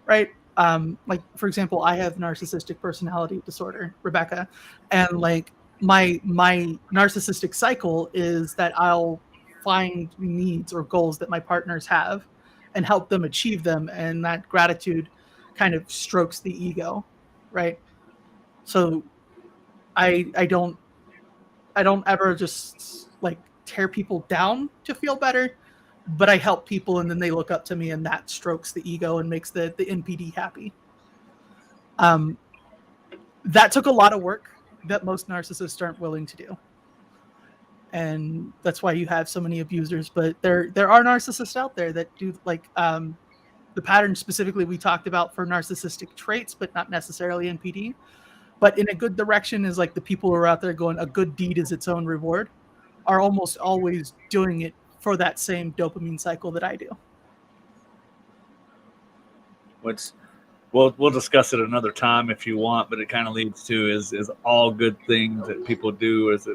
right? Like for example, I have narcissistic personality disorder, Rebecca, and like my narcissistic cycle is that I'll find needs or goals that my partners have and help them achieve them, and that gratitude kind of strokes the ego, right? So I don't ever just like tear people down to feel better, but I help people and then they look up to me and that strokes the ego and makes the NPD happy. That took a lot of work that most narcissists aren't willing to do. And that's why you have so many abusers, but there are narcissists out there that do like the pattern specifically we talked about for narcissistic traits, but not necessarily NPD. But in a good direction is like the people who are out there going, a good deed is its own reward, are almost always doing it for that same dopamine cycle that I do. We'll discuss it another time if you want, but it kind of leads to is all good things that people do, is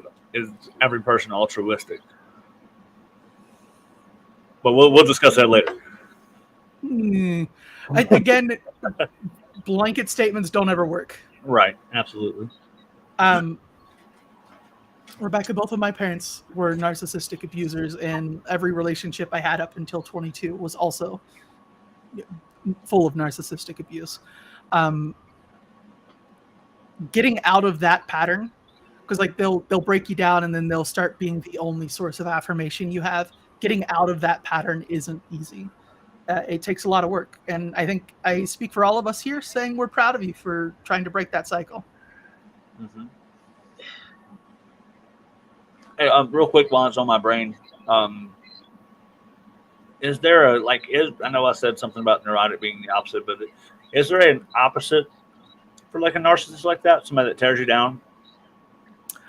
every person altruistic? But we'll discuss that later. Again, blanket statements don't ever work. Right, absolutely. Rebecca, both of my parents were narcissistic abusers, and every relationship I had up until 22 was also full of narcissistic abuse. Getting out of that pattern, because like they'll break you down and then they'll start being the only source of affirmation you have. Getting out of that pattern isn't easy. It takes a lot of work, and I think I speak for all of us here saying we're proud of you for trying to break that cycle. Mm-hmm. Hey, real quick while it's on my brain, is there I know I said something about neurotic being the opposite, but is there an opposite for like a narcissist like that? Somebody that tears you down?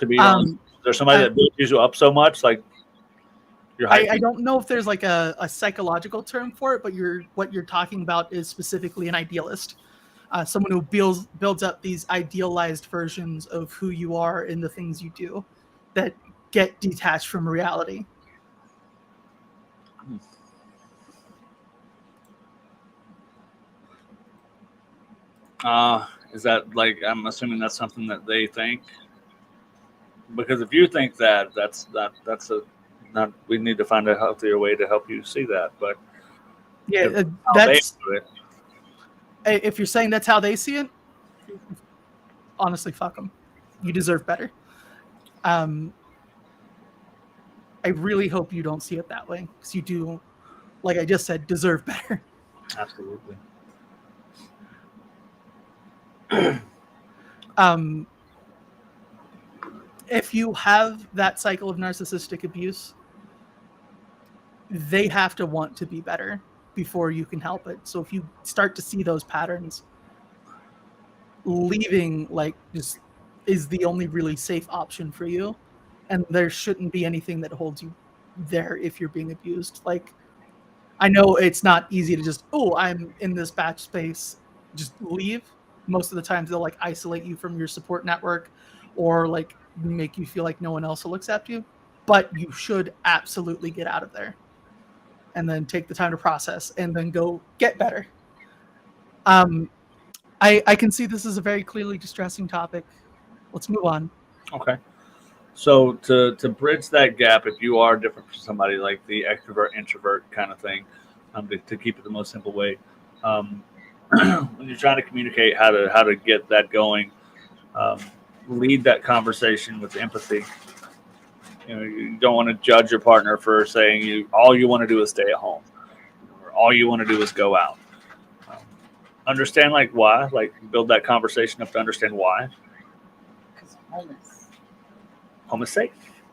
To be honest, is there somebody that builds you up so much, like I don't know if there's like a psychological term for it, but what you're talking about is specifically an idealist. Someone who builds up these idealized versions of who you are and the things you do that get detached from reality. Is that like, I'm assuming that's something that they think? Because if you think that, that's a not. We need to find a healthier way to help you see that. But Yeah, if how they that's do it, if you're saying that's how they see it. Honestly, fuck them. You deserve better. I really hope you don't see it that way, because you do, like I just said, deserve better. absolutely. If you have that cycle of narcissistic abuse, they have to want to be better before you can help it. So if you start to see those patterns, leaving like just is the only really safe option for you, and there shouldn't be anything that holds you there if you're being abused. Like, I know it's not easy to just, oh, I'm in this batch space, just leave. Most of the times they'll like isolate you from your support network, or like make you feel like no one else will accept you. But you should absolutely get out of there and then take the time to process and then go get better. I can see this is a very clearly distressing topic. Let's move on. Okay. So to bridge that gap, if you are different from somebody, like the extrovert introvert kind of thing, to keep it the most simple way, when you're trying to communicate how to get that going, lead that conversation with empathy. You don't want to judge your partner for saying all you want to do is stay at home, or all you want to do is go out. Understand like why, like build that conversation up to understand why. Because home is Home is safe.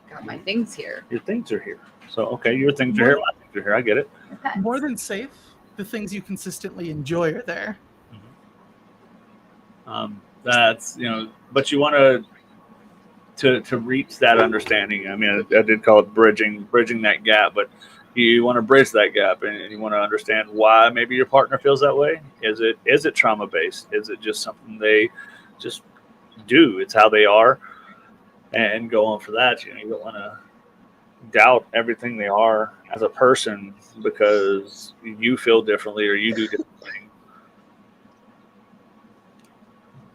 got my things here. Your things are here. So okay, your things are here, my things are here. I get it. Okay. More than safe, the things you consistently enjoy are there. That's but you want to reach that understanding. I mean, I did call it bridging that gap, but you want to bridge that gap, and you want to understand why maybe your partner feels that way. Is it trauma based? Is it just something they just do? It's how they are, and go on for that. You don't want to doubt everything they are as a person because you feel differently or you do different things.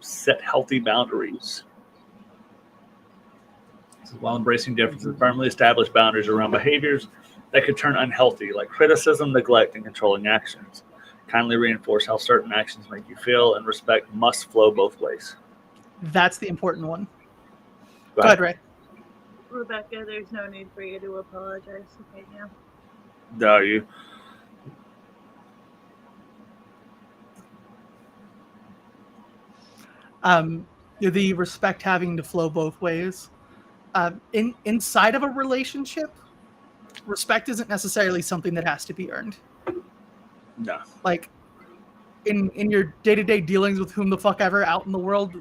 Set healthy boundaries. While embracing differences, firmly establish boundaries around behaviors that could turn unhealthy, like criticism, neglect, and controlling actions. Kindly reinforce how certain actions make you feel, and respect must flow both ways. That's the important one. Go Go ahead, Ray. Rebecca, there's no need for you to apologize. Okay, now. No, you. The respect having to flow both ways. Inside of a relationship, respect isn't necessarily something that has to be earned. No. Like in your day-to-day dealings with whom the fuck ever out in the world,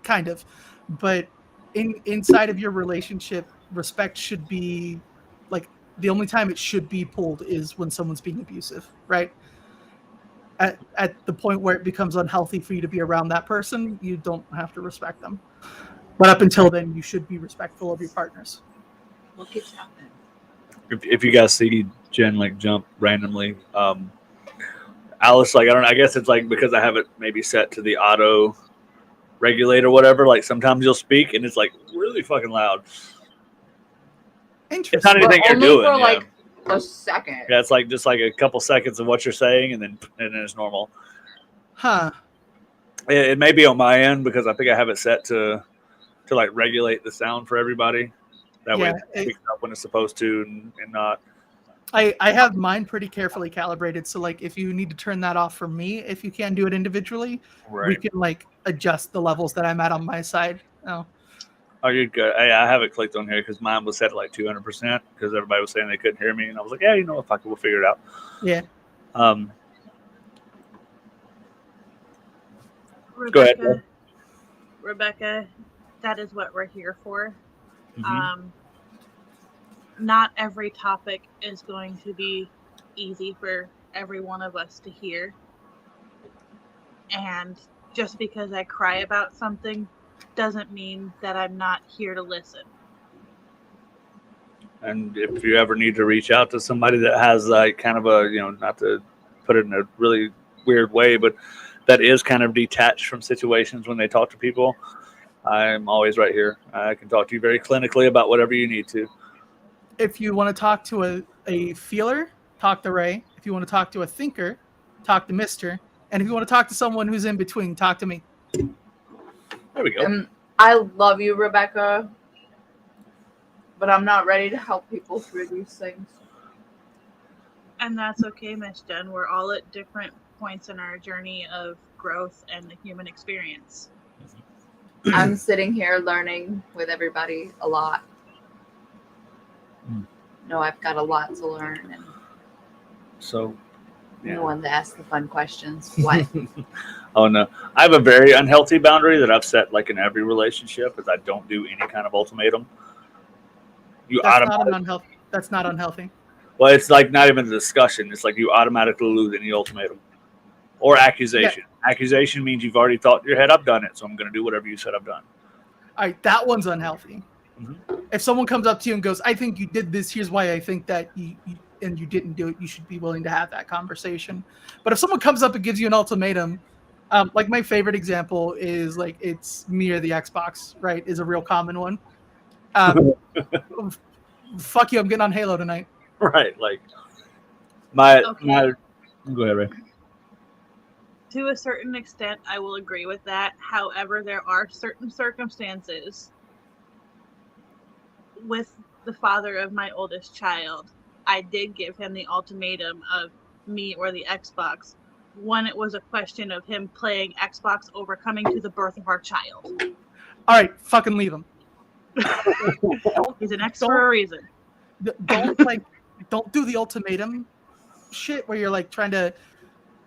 kind of. But inside of your relationship, respect should be like the only time it should be pulled is when someone's being abusive, right? At the point where it becomes unhealthy for you to be around that person, you don't have to respect them. But up until then, you should be respectful of your partners. What keeps happening? If you guys see Jen like jump randomly, Alice, like I don't know, I guess it's like because I have it maybe set to the auto regulate or whatever. Like sometimes you'll speak and it's like really fucking loud. Interesting. It's not anything you're Only doing. for Yeah. like a second. Yeah, it's like just like a couple seconds of what you're saying, and then it's normal. Huh. It may be on my end because I think I have it set to like regulate the sound for everybody. That way it picks up when it's supposed to and not. I have mine pretty carefully calibrated. So like if you need to turn that off for me, if you can do it individually, we can like adjust the levels that I'm at on my side. Oh, you're good. I have it clicked on here because mine was set at like 200% because everybody was saying they couldn't hear me, and I was like, yeah, fuck it, we'll figure it out. Yeah. Go ahead. Rebecca, that is what we're here for. Mm-hmm. Not every topic is going to be easy for every one of us to hear. And just because I cry about something doesn't mean that I'm not here to listen. And if you ever need to reach out to somebody that has like kind of a, not to put it in a really weird way, but that is kind of detached from situations when they talk to people, I'm always right here. I can talk to you very clinically about whatever you need to. If you want to talk to a feeler, talk to Ray. If you want to talk to a thinker, talk to Mister. And if you want to talk to someone who's in between, talk to me. There we go. I love you, Rebecca, but I'm not ready to help people through these things. And that's okay, Miss Jen. We're all at different points in our journey of growth and the human experience. I'm sitting here learning with everybody a lot. No, I've got a lot to learn, and So, I'm the one to ask the fun questions. What? Oh no, I have a very unhealthy boundary that I've set like in every relationship is I don't do any kind of ultimatum. That's not unhealthy. Well, it's like not even a discussion. It's like you automatically lose any ultimatum or accusation. Yeah. Accusation means you've already thought in your head, I've done it, so I'm going to do whatever you said I've done. All right, that one's unhealthy. Mm-hmm. If someone comes up to you and goes, I think you did this, here's why I think that and you didn't do it, you should be willing to have that conversation. But if someone comes up and gives you an ultimatum, like my favorite example is like it's me or the Xbox, right? Is a real common one. Fuck you, I'm getting on Halo tonight. Right, like my go ahead, Ray. To a certain extent, I will agree with that. However, there are certain circumstances with the father of my oldest child. I did give him the ultimatum of me or the Xbox when it was a question of him playing Xbox over coming to the birth of our child. All right, fucking leave him. He's an X for a reason. Don't do the ultimatum shit where you're like trying to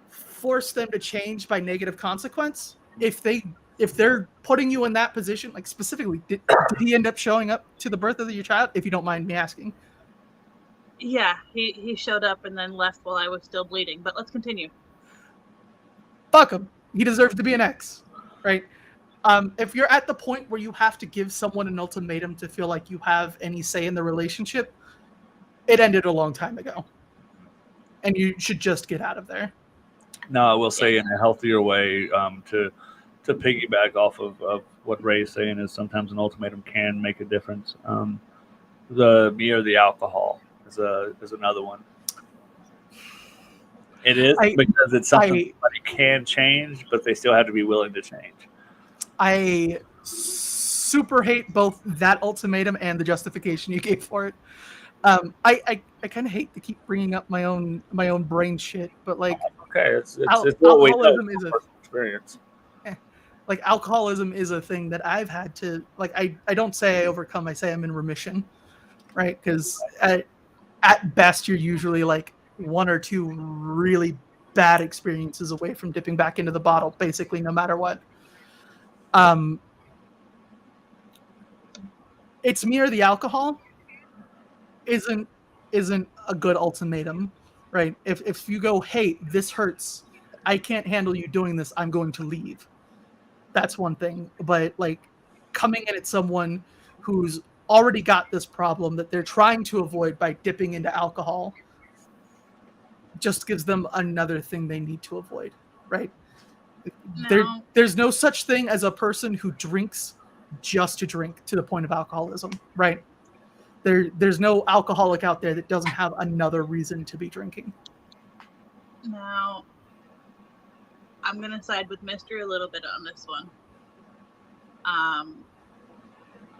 force them to change by negative consequence. If they're putting you in that position, like specifically, did he end up showing up to the birth of your child? If you don't mind me asking. Yeah, he showed up and then left while I was still bleeding. But let's continue. Fuck him. He deserves to be an X, right? If you're at the point where you have to give someone an ultimatum to feel like you have any say in the relationship, it ended a long time ago. And you should just get out of there. No, I will say in a healthier way, to piggyback off of what Ray's saying is sometimes an ultimatum can make a difference. The beer or the alcohol is another one. It is because it's something somebody can change, but they still have to be willing to change. I super hate both that ultimatum and the justification you gave for it. I kind of hate to keep bringing up my own brain shit, but like, okay, it's alcoholism is a experience. Like alcoholism is a thing that I've had to like. I don't say I overcome. I say I'm in remission, right? Because at best you're usually like one or two really bad experiences away from dipping back into the bottle, basically no matter what. It's me or the alcohol isn't a good ultimatum, right? If you go, hey, this hurts, I can't handle you doing this, I'm going to leave. That's one thing. But like coming in at someone who's already got this problem that they're trying to avoid by dipping into alcohol just gives them another thing they need to avoid, right? No. There's no such thing as a person who drinks just to drink to the point of alcoholism, right? There's no alcoholic out there that doesn't have another reason to be drinking. Now, I'm going to side with Mystery a little bit on this one.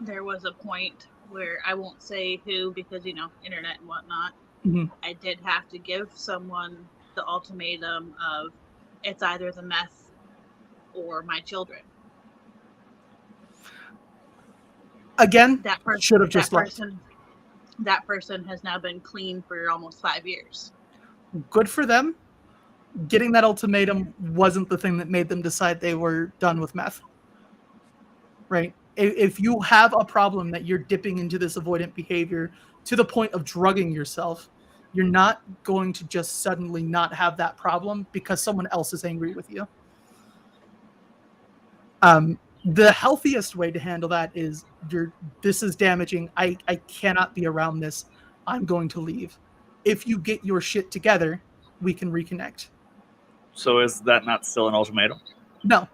There was a point where I won't say who because, internet and whatnot. Mm-hmm. I did have to give someone the ultimatum of it's either the meth or my children. Again, that person should have just left. That person has now been clean for almost 5 years. Good for them. Getting that ultimatum wasn't the thing that made them decide they were done with meth. Right? If you have a problem that you're dipping into this avoidant behavior to the point of drugging yourself, you're not going to just suddenly not have that problem because someone else is angry with you. The healthiest way to handle that is this is damaging. I cannot be around this. I'm going to leave. If you get your shit together, we can reconnect. So is that not still an ultimatum? No,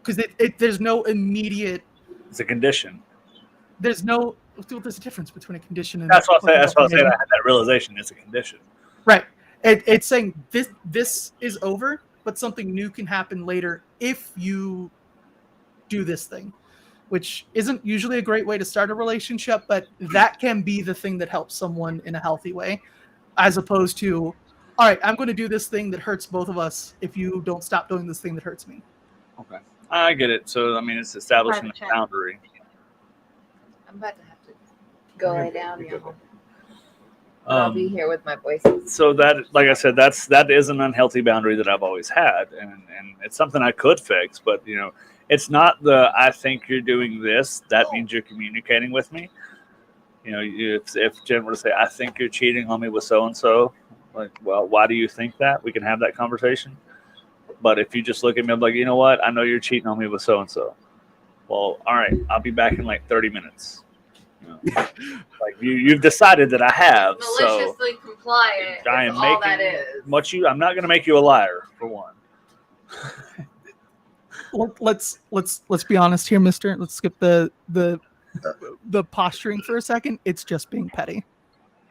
because there's no immediate. It's a condition. There's a difference between a condition and. That's what I said. I had that realization. It's a condition. Right. It's saying this is over, but something new can happen later if you do this thing, which isn't usually a great way to start a relationship, but that can be the thing that helps someone in a healthy way, as opposed to, all right, I'm going to do this thing that hurts both of us if you don't stop doing this thing that hurts me. Okay. I get it. So, I mean, it's establishing a boundary. I'm about to have to go lay down, y'all. I'll be here with my voices. So that, like I said, that is an unhealthy boundary that I've always had, and it's something I could fix. But it's not I think you're doing this. That means you're communicating with me. If Jen were to say, I think you're cheating on me with so and so, like, well, why do you think that? We can have that conversation. But if you just look at me, I'm like, you know what? I know you're cheating on me with so and so. Well, all right, I'll be back in like 30 minutes. Like you've decided that I have, maliciously compliant. I am all making that is. I'm not going to make you a liar, for one. Well, let's be honest here, Mister. Let's skip the posturing for a second. It's just being petty.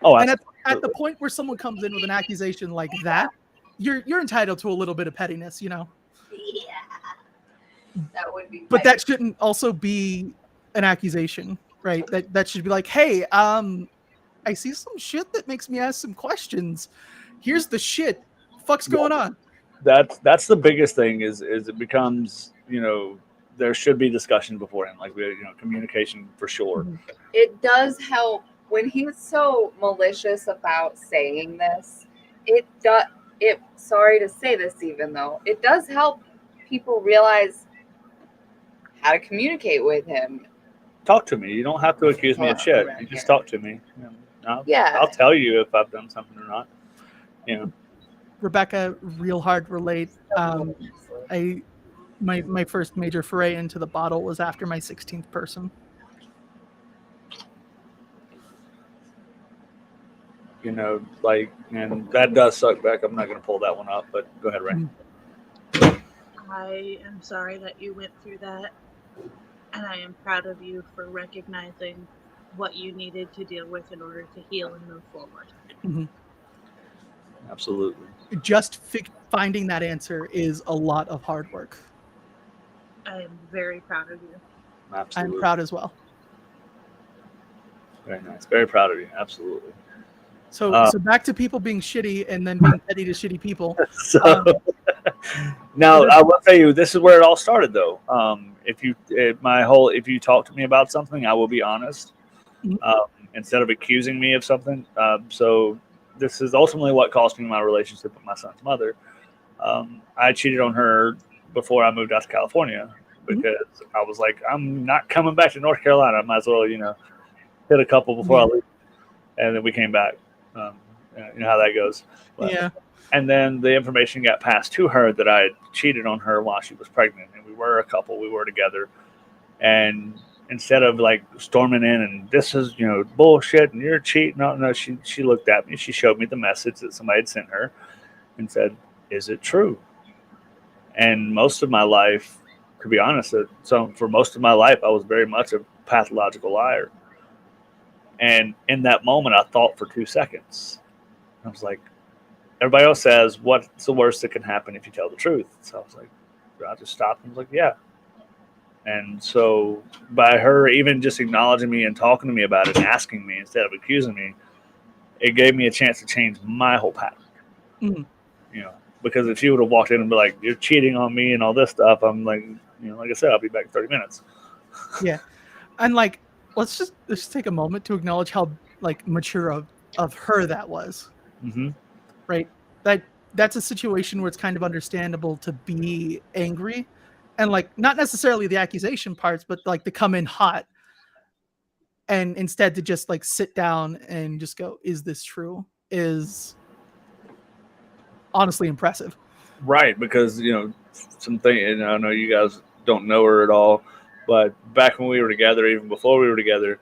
Oh, and at the point where someone comes in with an accusation like that, you're entitled to a little bit of pettiness, Yeah, that would be. But that shouldn't also be an accusation. Right, that should be like, hey, I see some shit that makes me ask some questions. Here's the shit. Fuck's going on? That's the biggest thing is it becomes, there should be discussion beforehand, like communication for sure. It does help when he's so malicious about saying this. Sorry to say this, even though it does help people realize how to communicate with him. Talk to me. You don't have to accuse me of shit. You just talk to me. I'll tell you if I've done something or not. Rebecca, real hard relate. My first major foray into the bottle was after my 16th person. And that does suck back. I'm not going to pull that one up, but go ahead, Ray. I am sorry that you went through that. And I am proud of you for recognizing what you needed to deal with in order to heal and move forward. Mm-hmm. Absolutely. Just finding that answer is a lot of hard work. I am very proud of you. Absolutely. I'm proud as well. Very nice. Very proud of you. Absolutely. So back to people being shitty and then being petty to shitty people. Now, I will tell you, this is where it all started, though. If you talk to me about something, I will be honest, instead of accusing me of something. So this is ultimately what cost me my relationship with my son's mother. I cheated on her before I moved out to California because I was like, I'm not coming back to North Carolina. I might as well, hit a couple before I leave. And then we came back. You know how that goes. But, yeah. And then the information got passed to her that I had cheated on her while she was pregnant. And we were a couple. We were together. And instead of like storming in and this is, bullshit and you're cheating. No, she looked at me. She showed me the message that somebody had sent her and said, is it true? And most of my life, to be honest, for most of my life, I was very much a pathological liar. And in that moment, I thought for 2 seconds. I was like, everybody else says, what's the worst that can happen if you tell the truth? So I was like, I just stopped and was like, yeah. And so by her even just acknowledging me and talking to me about it and asking me instead of accusing me, it gave me a chance to change my whole pattern. Mm-hmm. Because if she would have walked in and be like, you're cheating on me and all this stuff, I'm like, like I said, I'll be back in 30 minutes. Yeah. And like, let's just take a moment to acknowledge how like mature of her that was. Mm-hmm. Right. That's a situation where it's kind of understandable to be angry and like not necessarily the accusation parts, but like to come in hot and instead to just like sit down and just go, is this true? Is honestly impressive. Right. Because, something, and I know you guys don't know her at all, but back when we were together, even before we were together,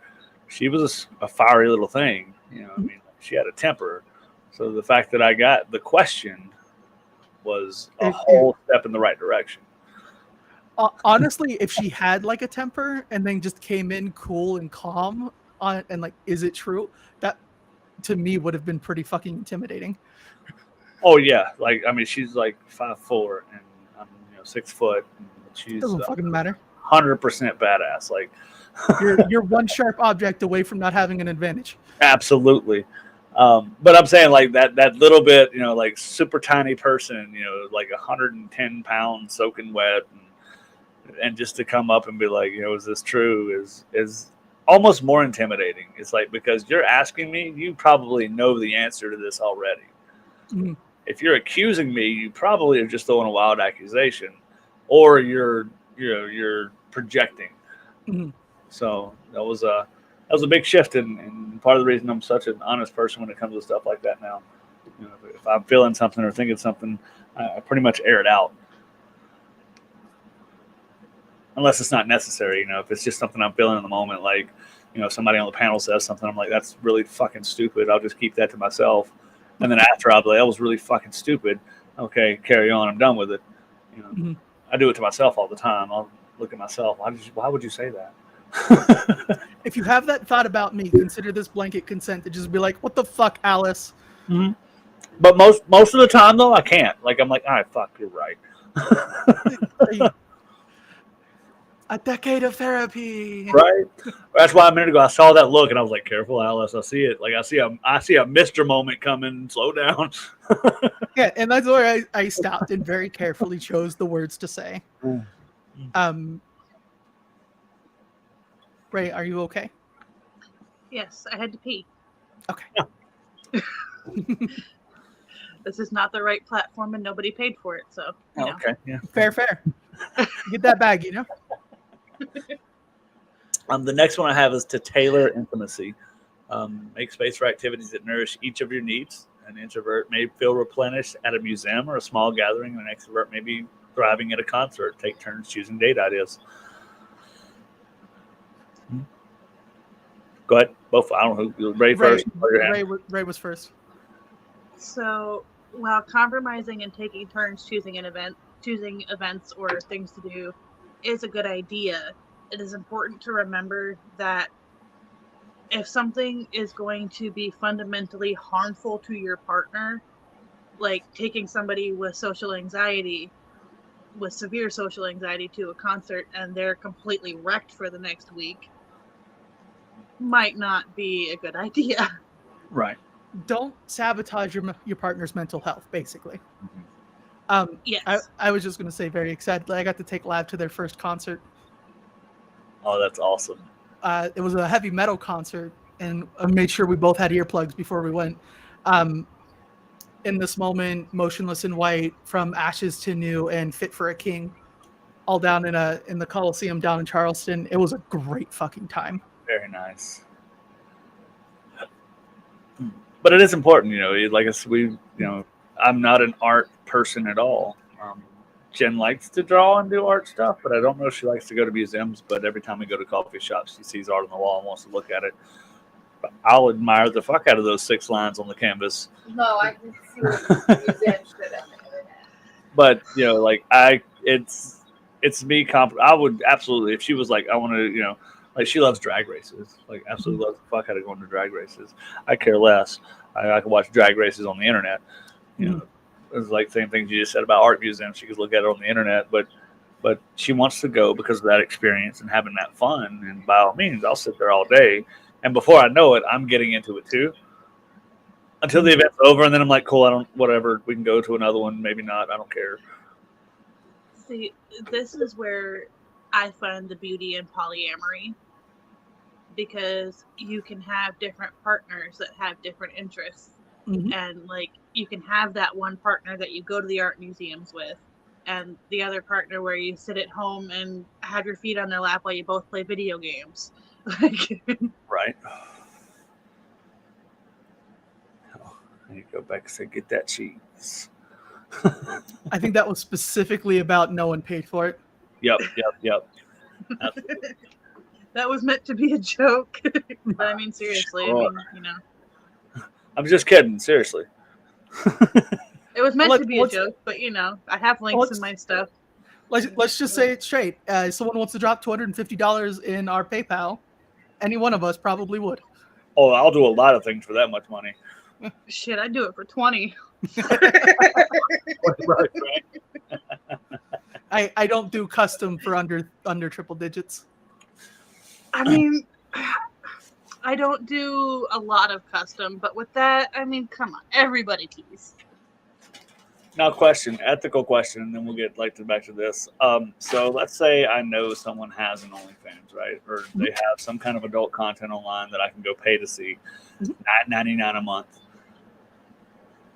she was a fiery little thing. I mean, she had a temper. So the fact that I got the question was a whole step in the right direction. Honestly, if she had like a temper and then just came in cool and calm and like, is it true? That to me would have been pretty fucking intimidating. Oh yeah, like I mean, she's like 5'4" and I'm 6 foot. And she's Doesn't fucking matter. 100% badass. Like you're one sharp object away from not having an advantage. Absolutely. But I'm saying like that little bit, like super tiny person, like 110 pounds soaking wet, and just to come up and be like, is this true? Is almost more intimidating. It's like, because you're asking me, you probably know the answer to this already. Mm-hmm. If you're accusing me, you probably are just throwing a wild accusation, or you're projecting. Mm-hmm. So that was a big shift, and part of the reason I'm such an honest person when it comes to stuff like that now. If I'm feeling something or thinking something, I pretty much air it out. Unless it's not necessary, if it's just something I'm feeling in the moment, like, somebody on the panel says something, I'm like, that's really fucking stupid. I'll just keep that to myself. And then after, I'll be like, that was really fucking stupid. Okay, carry on. I'm done with it. Mm-hmm. I do it to myself all the time. I'll look at myself. Why would you say that? If you have that thought about me, consider this blanket consent to just be like, what the fuck, Alice? Mm-hmm. But most of the time, though, I can't. Like, I'm like, all right, fuck, you're right. A decade of therapy. Right. That's why a minute ago I saw that look and I was like, careful, Alice. I see it. Like I see a Mr. moment coming. Slow down. Yeah, and that's where I stopped and very carefully chose the words to say. Ray, are you okay? Yes, I had to pee. Okay. Yeah. This is not the right platform and nobody paid for it, so okay. Yeah. Fair. Get that bag, The next one I have is to tailor intimacy. Make space for activities that nourish each of your needs. An introvert may feel replenished at a museum or a small gathering, and an extrovert may be thriving at a concert. Take turns choosing date ideas. Go ahead. Both. I don't know who. Ray first. Ray was first. So while compromising and taking turns choosing events or things to do is a good idea, it is important to remember that if something is going to be fundamentally harmful to your partner, like taking somebody with severe social anxiety to a concert and they're completely wrecked for the next week, might not be a good idea. Right. Don't sabotage your partner's mental health, basically. Yes. I was just going to say, very excited. I got to take Lab to their first concert. Oh, that's awesome. It was a heavy metal concert, and I made sure we both had earplugs before we went. In this moment, Motionless in White, From Ashes to New, and Fit for a King, all down in the Coliseum down in Charleston. It was a great fucking time. Very nice. But it is important, like I'm not an art person at all. Jen likes to draw and do art stuff, but I don't know if she likes to go to museums. But every time we go to coffee shops, she sees art on the wall and wants to look at it. But I'll admire the fuck out of those 6 lines on the canvas. No, I can see what museum shit at the internet. But it's me. I would absolutely, if she was like, I want to, like she loves drag races, like absolutely loves the fuck out of going to drag races. I care less. I can watch drag races on the internet. It's like the same things you just said about art museums. She could look at it on the internet, but she wants to go because of that experience and having that fun. And by all means, I'll sit there all day. And before I know it, I'm getting into it too. Until the event's over, and then I'm like, cool, whatever. We can go to another one, maybe not. I don't care. See, this is where I find the beauty in polyamory, because you can have different partners that have different interests. Mm-hmm. And like you can have that one partner that you go to the art museums with, and the other partner where you sit at home and have your feet on their lap while you both play video games. Right. I need to go back and say, get that cheese. I think that was specifically about no one paid for it. Yep. That was meant to be a joke. But I mean, seriously, Sure. I mean, I'm just kidding, seriously. It was meant Let's- to be a let's- joke, but I have links in my stuff. Let's just say it straight. If someone wants to drop $250 in our PayPal, any one of us probably would. Oh, I'll do a lot of things for that much money. Shit, I'd do it for 20. Right. I don't do custom for under triple digits. I mean, I don't do a lot of custom, but with that, I mean, come on, everybody tease. Now, ethical question, and then we'll get back to this. So let's say I know someone has an OnlyFans, right? Or they have some kind of adult content online that I can go pay to see, $9.99 a month.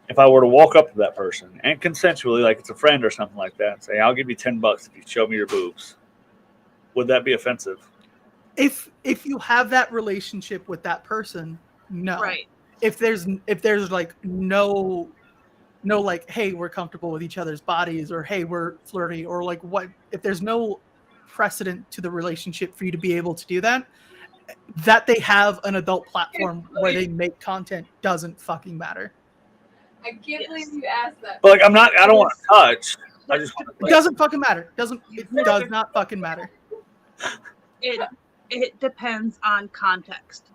If I were to walk up to that person and consensually, like it's a friend or something like that, and say, "I'll give you $10 if you show me your boobs," would that be offensive? If you have that relationship with that person, no. Right. If there's like no like, hey, we're comfortable with each other's bodies, or hey, we're flirty, or like what, if there's no precedent to the relationship for you to be able to do that, that they have an adult platform where they make content doesn't fucking matter. I can't believe you asked that. But I don't want to touch. I just want to. It doesn't fucking matter. It does not fucking matter. It depends on context.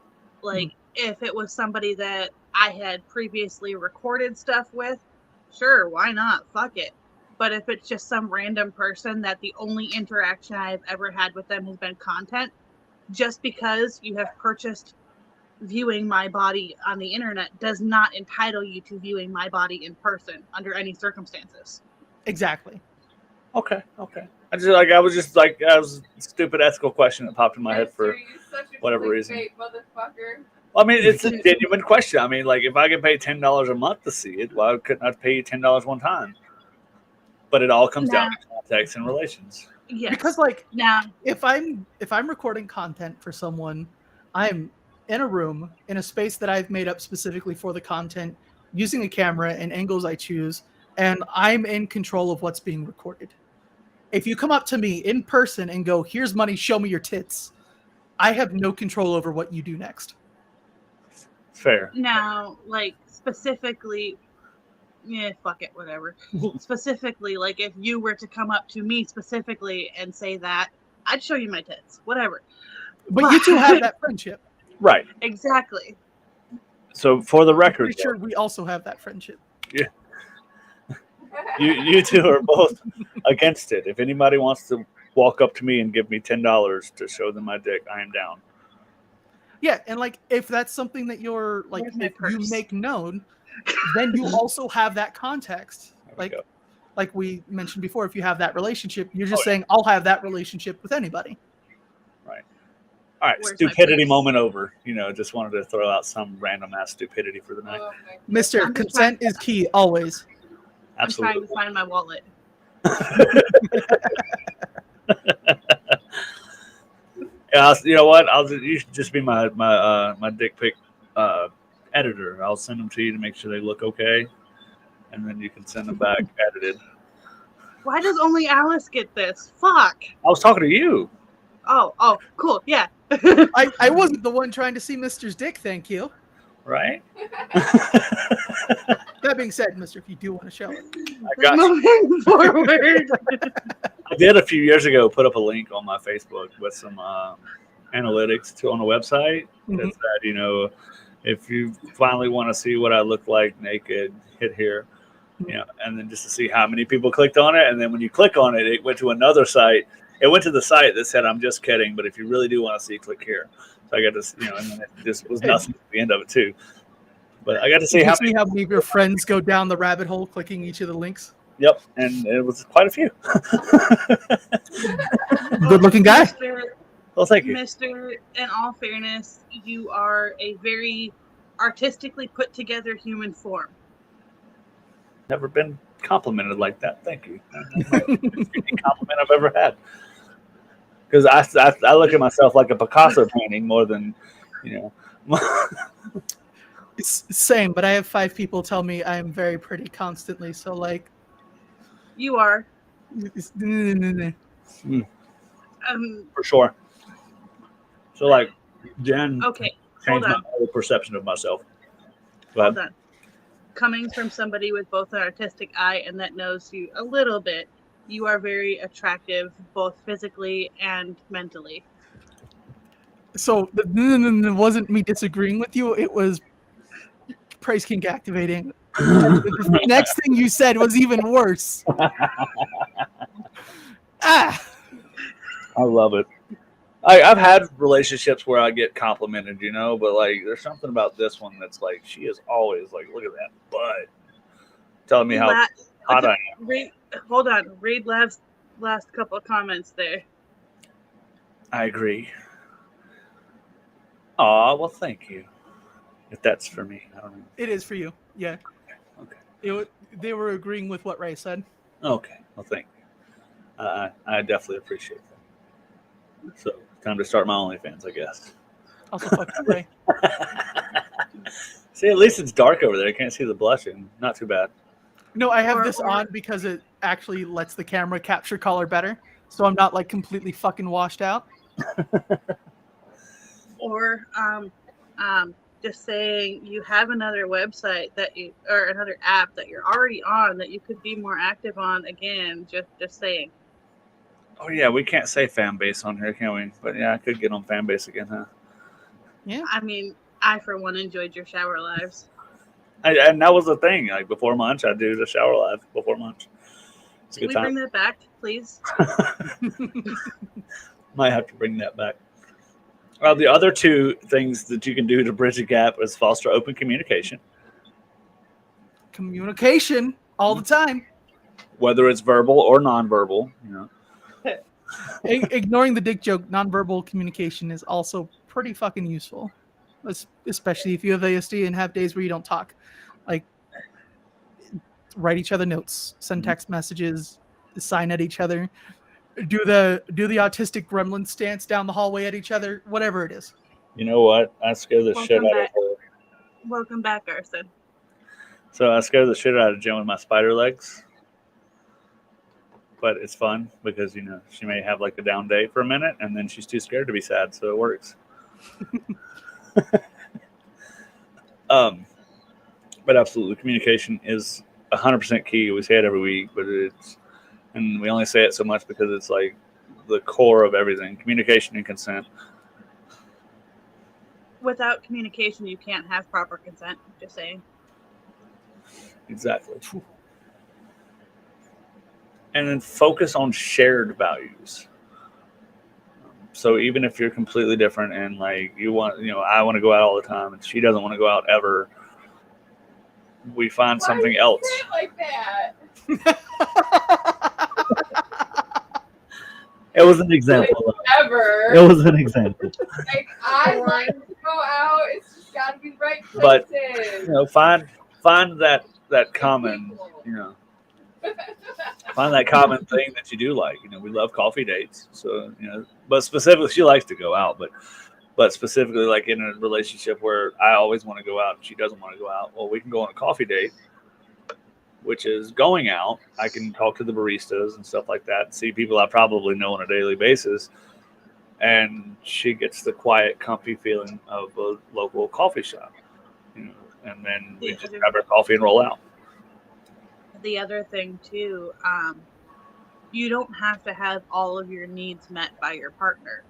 Like, if it was somebody that I had previously recorded stuff with, sure, why not? Fuck it. But if it's just some random person that the only interaction I've ever had with them has been content, just because you have purchased viewing my body on the internet does not entitle you to viewing my body in person under any circumstances. Exactly. Okay. I was a stupid ethical question that popped in my head for whatever reason. Motherfucker. I mean, it's a genuine question. I mean, like, if I can pay $10 a month to see it, why couldn't I pay you $10 one time? But it all comes down to context and relations. Yes. Because like now, if I'm recording content for someone, I'm in a room in a space that I've made up specifically for the content, using a camera and angles I choose, and I'm in control of what's being recorded. If you come up to me in person and go, "Here's money, show me your tits," I have no control over what you do next. Fair. now, like, specifically, fuck it, whatever. Specifically, like, if you were to come up to me specifically and say that, I'd show you my tits, whatever. But you two have that friendship. Right. Exactly. So for the I'm record, pretty sure we also have that friendship. yeah, you two are both against it. If anybody wants to walk up to me and give me $10 to show them my dick, I am down. Yeah, and like if that's something that you're like, Where's my if you purse? make known, then you also have that context. There we Like go. like we mentioned before, if you have that relationship, you're just saying, I'll have that relationship with anybody. Right. All right. Where's my Stupidity purse? moment over. Just wanted to throw out some random ass stupidity for the night. Oh my Mr. I'm just Consent is key, always. Absolutely. I'm trying to find my wallet. Yeah, you know what? You should just be my dick pic editor. I'll send them to you to make sure they look okay, and then you can send them back edited. Why does only Alice get this? Fuck. I was talking to you. Oh, cool. Yeah. I wasn't the one trying to see Mr.'s dick, thank you. Right? That being said, Mr., if you do want to show it. I got you. Moving forward. I did a few years ago put up a link on my Facebook with some analytics on a website that said, if you finally want to see what I look like naked, hit here. And then just to see how many people clicked on it. And then when you click on it, it went to another site. It went to the site that said, "I'm just kidding, but if you really do want to see, click here." So I got this, and then it just was nothing at the end of it too. But I got to see how many of your friends go down the rabbit hole clicking each of the links. Yep, and it was quite a few. Good looking guy. Well, thank you. Mr. In all fairness, you are a very artistically put together human form. Never been complimented like that. Thank you. That's the biggest compliment I've ever had. Because I look at myself like a Picasso painting more than, It's same, but I have 5 people tell me I'm very pretty constantly. So like, You are. For sure. So like, Jen Okay, changed hold my on. whole perception of myself. Go Hold ahead. on. coming from somebody with both an artistic eye and that knows you a little bit, you are very attractive both physically and mentally. So it wasn't me disagreeing with you. It was Praise King activating. The next thing you said was even worse. I love it. I've had relationships where I get complimented, but like there's something about this one that's like she is always like, look at that butt, telling me how hot I am. Hold on, read last couple of comments there. I agree. Aw, well, thank you. If that's for me, I don't know. It is for you. Yeah. Okay. They were agreeing with what Ray said. Okay. Well, thank you. I definitely appreciate that. So, time to start my OnlyFans, I guess. Also, fuck you, Ray. See, at least it's dark over there. I can't see the blushing. Not too bad. No, I have this on because it actually lets the camera capture color better, so I'm not like completely fucking washed out. Or just saying you have another website or another app that you're already on that you could be more active on again. Just saying. Oh yeah, we can't say fan base on here, can we? But yeah, I could get on fan base again, huh? Yeah. I mean, I for one enjoyed your shower lives. And that was the thing. Like before lunch, I do the shower live before lunch. It's a Can good we time. bring that back, please? Might have to bring that back. The other two things that you can do to bridge a gap is foster open communication. Communication all the time. Whether it's verbal or nonverbal, Ignoring the dick joke, nonverbal communication is also pretty fucking useful, especially if you have ASD and have days where you don't talk. Like, write each other notes, send text messages, sign at each other. Do the autistic gremlin stance down the hallway at each other, whatever it is. You know what? I scare the shit out of her. Welcome back, Arson. So I scare the shit out of Jen with my spider legs. But it's fun because, she may have like a down day for a minute and then she's too scared to be sad, so it works. But absolutely, communication is 100% key. We say it every week, and we only say it so much because it's like the core of everything. Communication and consent. Without communication, you can't have proper consent. Just saying. Exactly. And then focus on shared values. So even if you're completely different and like I want to go out all the time and she doesn't want to go out ever, we find something else. Like that. It was an example. Ever. It was an example. Like I like to go out. It's just got to be right places. But find that common. Find that common thing that you do like. We love coffee dates. So but specifically, she likes to go out. But specifically, like in a relationship where I always want to go out and she doesn't want to go out, well, we can go on a coffee date, which is going out. I can talk to the baristas and stuff like that, and see people I probably know on a daily basis. And she gets the quiet, comfy feeling of a local coffee shop, and then we just grab our coffee and roll out. The other thing too, you don't have to have all of your needs met by your partner.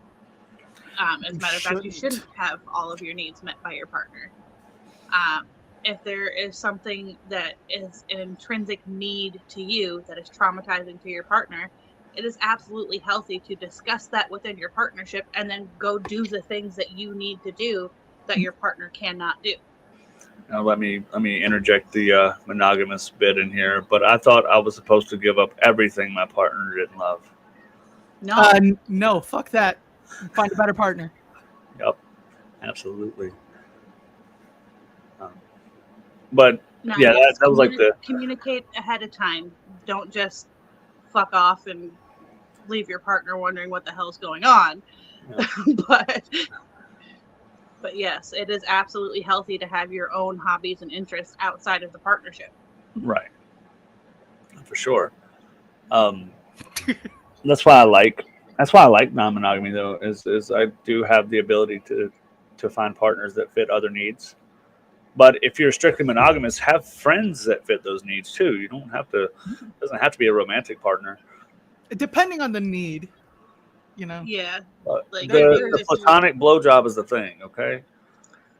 As a matter of fact, you shouldn't have all of your needs met by your partner. If there is something that is an intrinsic need to you that is traumatizing to your partner, it is absolutely healthy to discuss that within your partnership and then go do the things that you need to do that your partner cannot do. Now let me interject the monogamous bit in here, but I thought I was supposed to give up everything my partner didn't love. No. No, fuck that. Find a better partner. Yep, absolutely. But No, yeah, that was like the communicate ahead of time. Don't just fuck off and leave your partner wondering what the hell's going on. Yeah. But yes, it is absolutely healthy to have your own hobbies and interests outside of the partnership. Right. For sure. That's why I like non-monogamy though, is I do have the ability to find partners that fit other needs. But if you're strictly monogamous, have friends that fit those needs too. You don't have to. It doesn't have to be a romantic partner. Depending on the need, Yeah. But Like, the platonic blowjob is the thing, okay?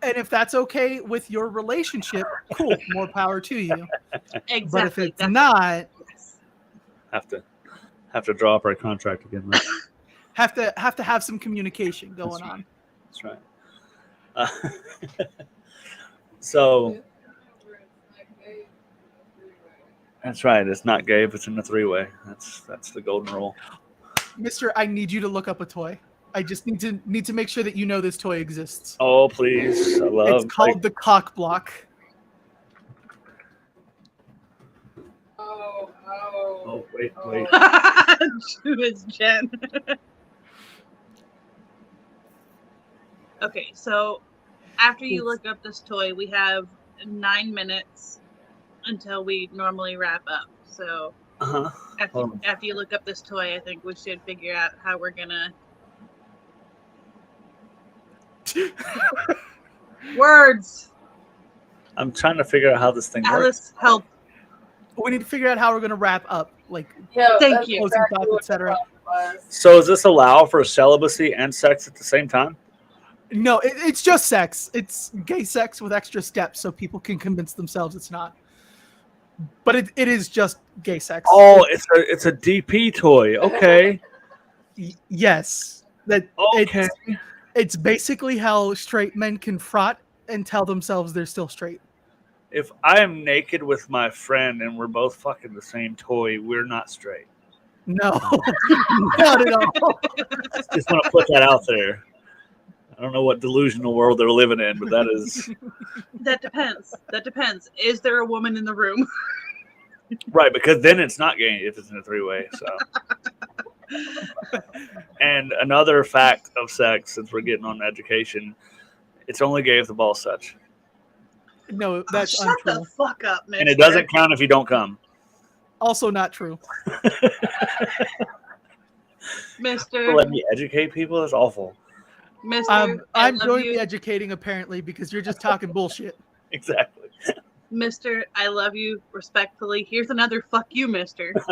And if that's okay with your relationship, cool, more power to you. Exactly. But if it's not, have to draw up our contract again. Right? have to have some communication going on. That's right. So that's right. It's not gay if it's in a three-way. That's the golden rule. Mister, I need you to look up a toy. I just need to make sure that you know this toy exists. Oh, please. I love It's called the cock block. Oh, wait. It's Jen. Okay, so after you look up this toy, we have 9 minutes until we normally wrap up. So after you look up this toy, I think we should figure out how we're gonna words. I'm trying to figure out how this thing works. Alice, help. We need to figure out how we're gonna wrap up. Like, thank you. Closing thoughts, etc. So does this allow for celibacy and sex at the same time? No, it's just sex. It's gay sex with extra steps, so people can convince themselves it's not. But it is just gay sex. Oh, it's a DP toy. Okay. Yes. Okay. It's basically how straight men can fraught and tell themselves they're still straight. If I am naked with my friend and we're both fucking the same toy, we're not straight. No, not at all. Just want to put that out there. I don't know what delusional world they're living in, but that is... That depends. Is there a woman in the room? Right, because then it's not gay if it's in a three-way. So, and another fact of sex, since we're getting on education, it's only gay if the ball's such. No, that's shut untrue. the fuck up, man. And it doesn't count if you don't come. Also not true. Mister. Let me educate people. That's awful. Mister, I'm going to be educating apparently because you're just talking bullshit. Exactly. Mister, I love you respectfully. Here's another fuck you, mister. Was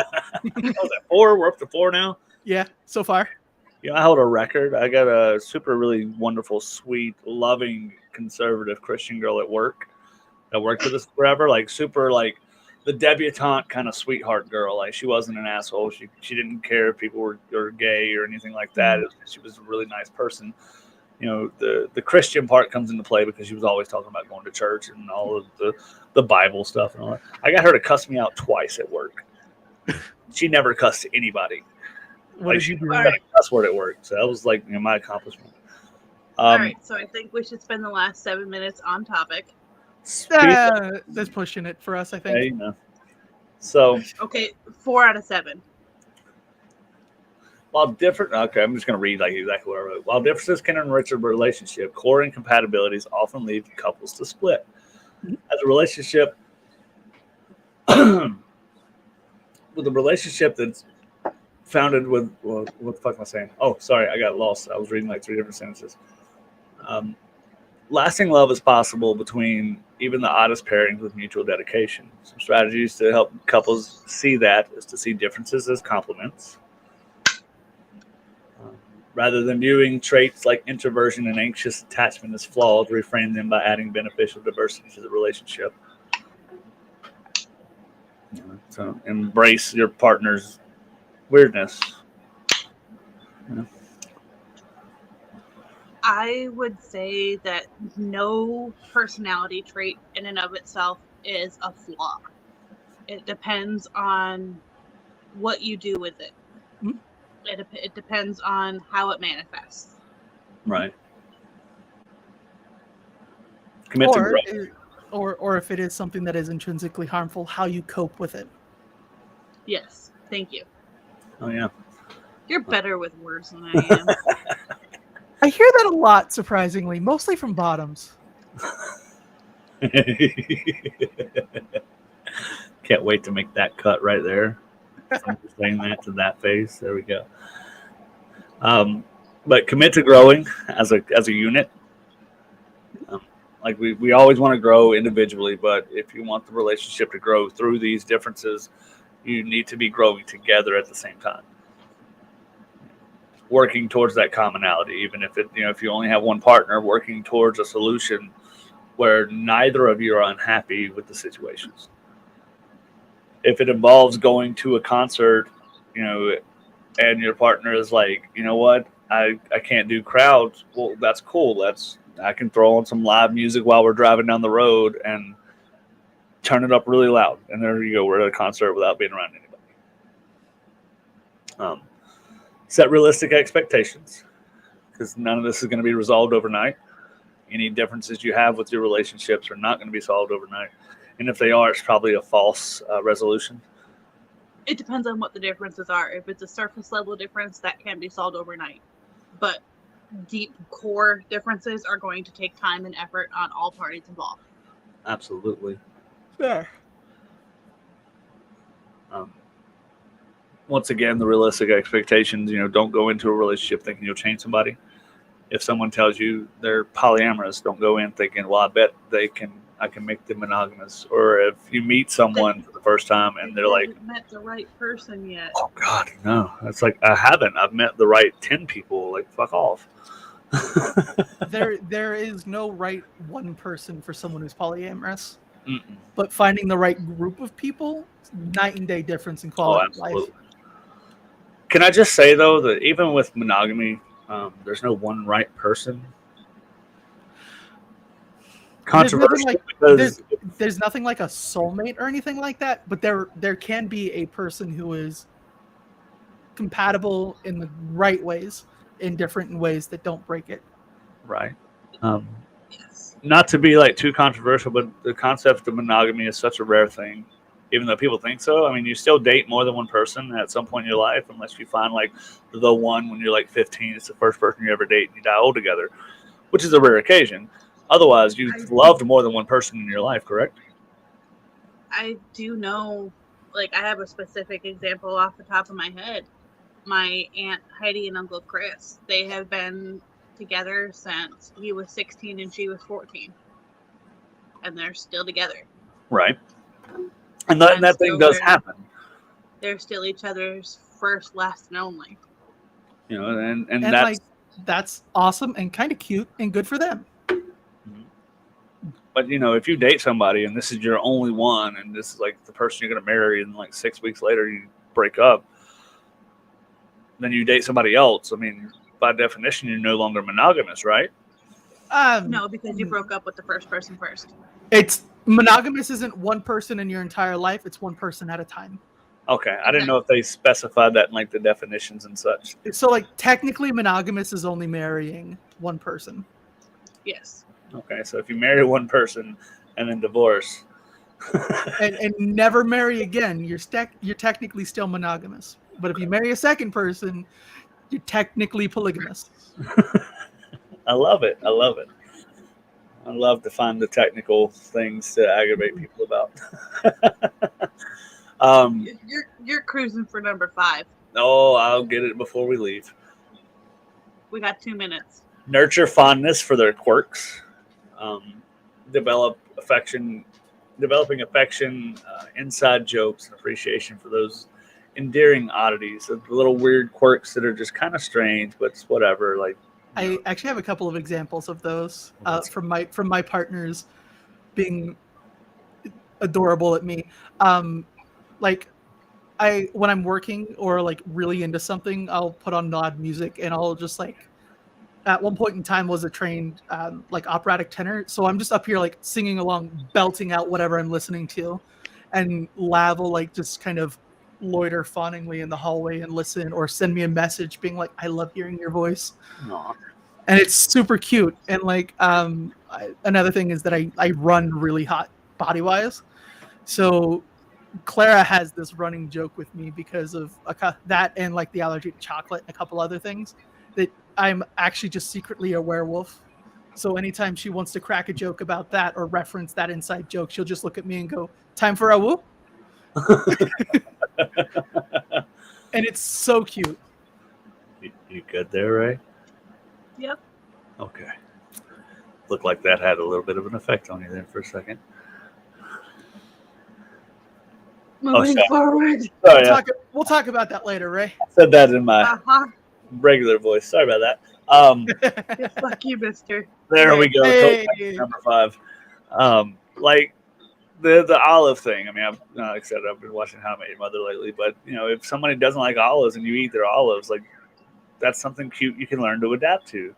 that 4? We're up to 4 now. Yeah, so far. You know, I hold a record. I got a super, really wonderful, sweet, loving, conservative Christian girl at work that worked with us forever. Like super, like the debutante kind of sweetheart girl. Like she wasn't an asshole. She didn't care if people were gay or anything like that. She was a really nice person. You know, the Christian part comes into play because she was always talking about going to church and all of the Bible stuff and all that. I got her to cuss me out twice at work. She never cussed anybody. What did she you do? got a cuss word at work. So that was like my accomplishment. All right, so I think we should spend the last 7 minutes on topic. That's pushing it for us, I think. Yeah, you know. So okay, 4 out of 7. While different, okay, I'm just going to read like exactly what I wrote. While differences can enrich a relationship, core incompatibilities often lead couples to split. As a relationship, with a relationship that's founded with, well, what the fuck am I saying? Oh, sorry, I got lost. I was reading like 3 different sentences. Lasting love is possible between even the oddest pairings with mutual dedication. Some strategies to help couples see that is to see differences as complements. Rather than viewing traits like introversion and anxious attachment as flawed, reframe them by adding beneficial diversity to the relationship. So embrace your partner's weirdness. I would say that no personality trait in and of itself is a flaw. It depends on what you do with it. It depends on how it manifests. Right. Commit to growth. Or if it is something that is intrinsically harmful, how you cope with it. Yes. Thank you. Oh, yeah. You're better with words than I am. I hear that a lot, surprisingly, mostly from bottoms. Can't wait to make that cut right there. I'm just saying that to that face. There we go. But commit to growing as a unit. Like we always want to grow individually, but if you want the relationship to grow through these differences, you need to be growing together at the same time, working towards that commonality. Even if if you only have one partner, working towards a solution where neither of you are unhappy with the situations. If it involves going to a concert, and your partner is like, you know what, I can't do crowds. Well, that's cool. I can throw on some live music while we're driving down the road and turn it up really loud. And there you go. We're at a concert without being around anybody. Set realistic expectations, because none of this is going to be resolved overnight. Any differences you have with your relationships are not going to be solved overnight. And if they are, it's probably a false resolution. It depends on what the differences are. If it's a surface level difference, that can be solved overnight. But deep core differences are going to take time and effort on all parties involved. Absolutely. Yeah. Once again, the realistic expectations, don't go into a relationship thinking you'll change somebody. If someone tells you they're polyamorous, don't go in thinking, well, I bet I can make them monogamous. Or if you meet someone for the first time and they're like, met the right person yet. oh God, no. It's like, I haven't. I've met the right 10 people. Like, fuck off. There is no right one person for someone who's polyamorous. Mm-mm. But finding the right group of people, night and day difference in quality of life. Can I just say, though, that even with monogamy, there's no one right person. Controversial, there's nothing like a soulmate or anything like that, but there can be a person who is compatible in the right ways, in different ways that don't break it. Right. Not to be like too controversial, but the concept of monogamy is such a rare thing. Even though people think so, I mean, you still date more than one person at some point in your life, unless you find like the one when you're like 15. It's the first person you ever date, and you die old together, which is a rare occasion. Otherwise, you've loved more than one person in your life, correct? I do know, like, I have a specific example off the top of my head. My Aunt Heidi and Uncle Chris, they have been together since he was 16 and she was 14. And they're still together. Right. And that thing does happen. They're still each other's first, last, and only. And that's awesome and kind of cute and good for them. But if you date somebody and this is your only one, and this is like the person you're going to marry, and like 6 weeks later you break up, then you date somebody else. I mean, by definition, you're no longer monogamous, right? No, because you broke up with the first person first. It's monogamous isn't one person in your entire life. It's one person at a time. Okay. I didn't know if they specified that in like the definitions and such. So like technically monogamous is only marrying one person. Yes. Okay. So if you marry one person and then divorce and never marry again, you're technically still monogamous. But if you marry a second person, you're technically polygamous. I love it. I love to find the technical things to aggravate people about. You're cruising for number 5. Oh, I'll get it before we leave. We got 2 minutes. Nurture fondness for their quirks. Developing affection, inside jokes, and appreciation for those endearing oddities, the little weird quirks that are just kind of strange, but it's whatever. Like, I actually have a couple of examples of those from my partners being adorable at me. Like when I'm working or like really into something, I'll put on loud music and I'll just like, at one point in time was a trained like operatic tenor. So I'm just up here like singing along, belting out whatever I'm listening to, and Lav will like just kind of loiter fawningly in the hallway and listen, or send me a message being like, I love hearing your voice. Aww. And it's super cute. And like another thing is that I run really hot body wise. So Clara has this running joke with me because of that and like the allergy to chocolate and a couple other things, that I'm actually just secretly a werewolf. So anytime she wants to crack a joke about that or reference that inside joke, she'll just look at me and go, time for a whoop. And it's so cute. You good there, Ray? Yep. Okay. Looked like that had a little bit of an effect on you there for a second. Moving forward. Sorry, We'll talk about that later, Ray. I said that in my regular voice. Sorry about that. Yeah, fuck you, mister. There we go. Hey. Number 5. Like the olive thing. I mean, like I said, I've been watching How I Met Your Mother lately, but if somebody doesn't like olives and you eat their olives, like that's something cute you can learn to adapt to.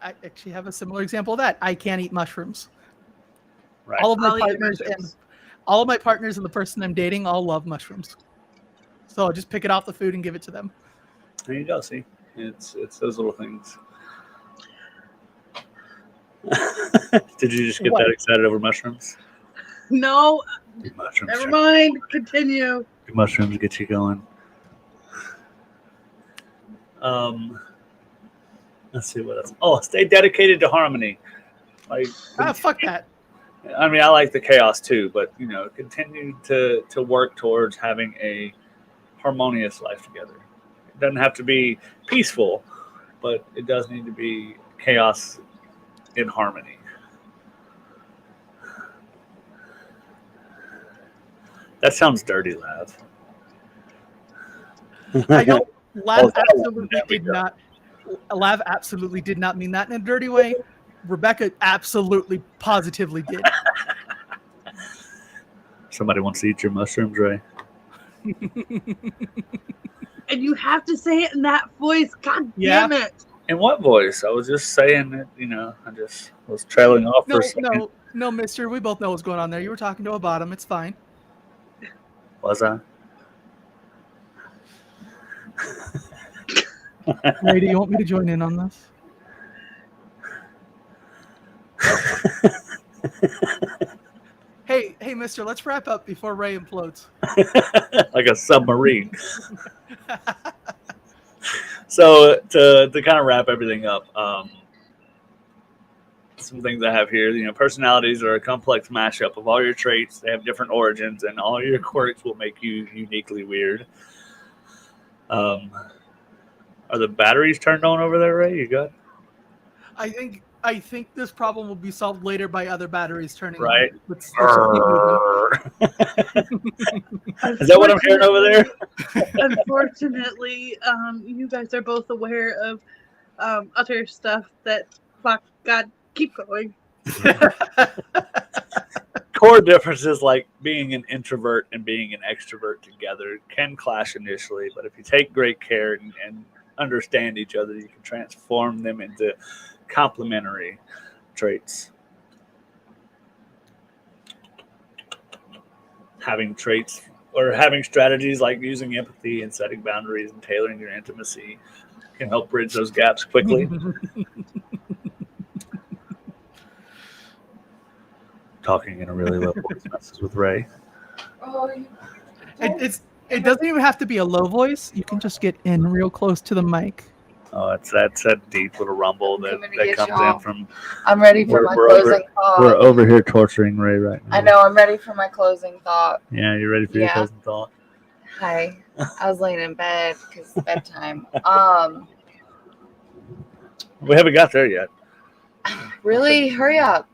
I actually have a similar example of that. I can't eat mushrooms. Right. All of my partners and the person I'm dating all love mushrooms. So I'll just pick it off the food and give it to them. There you go. See, it's those little things. Did you just get that excited over mushrooms? No. Mushrooms. Never mind. Continue. Mushrooms get you going. Let's see what else. Oh, stay dedicated to harmony. Like, fuck that. I mean, I like the chaos too, but continue to work towards having a harmonious life together. It doesn't have to be peaceful, but it does need to be chaos in harmony. That sounds dirty, Lav. I know Lav absolutely did not mean that in a dirty way. Rebecca absolutely positively did. Somebody wants to eat your mushrooms, Ray. And you have to say it in that voice. God damn it. In what voice? I was just saying that, I just was trailing off for a second. No, mister. We both know what's going on there. You were talking to a bottom. It's fine. Was I? Ray, do you want me to join in on this? Hey, mister, let's wrap up before Ray implodes. Like a submarine. So to kind of wrap everything up, some things I have here. Personalities are a complex mashup of all your traits. They have different origins, and all your quirks will make you uniquely weird. Are the batteries turned on over there, Ray? You good? I think this problem will be solved later by other batteries turning right. on. Let's keep moving. Is that what I'm hearing over there? Unfortunately, you guys are both aware of other stuff that, fuck, God, keep going. Core differences like being an introvert and being an extrovert together can clash initially, but if you take great care and understand each other, you can transform them into complementary traits. Having traits or having strategies like using empathy and setting boundaries and tailoring your intimacy can help bridge those gaps quickly. Talking in a really low voice messes with Ray. It doesn't even have to be a low voice. You can just get in real close to the mic. Oh, that's that deep little rumble that comes in from. I'm ready for my closing thought. We're over here torturing Ray right now. I know. I'm ready for my closing thought. Yeah, you're ready for your closing thought. Hi. I was laying in bed because it's bedtime. We haven't got there yet. Really? Hurry up.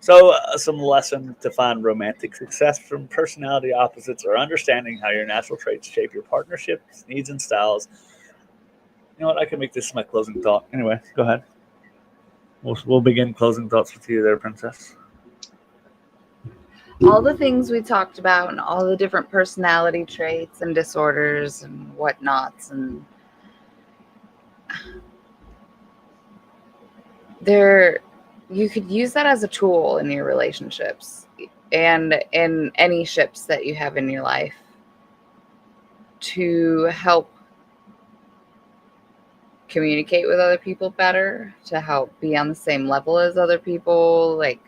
So, some lessons to find romantic success from personality opposites are understanding how your natural traits shape your partnerships, needs, and styles. You know what? I can make this my closing thought. Anyway, go ahead. We'll begin closing thoughts with you there, Princess. All the things we talked about and all the different personality traits and disorders and whatnots, and you could use that as a tool in your relationships and in any ships that you have in your life to help communicate with other people better, to help be on the same level as other people. Like,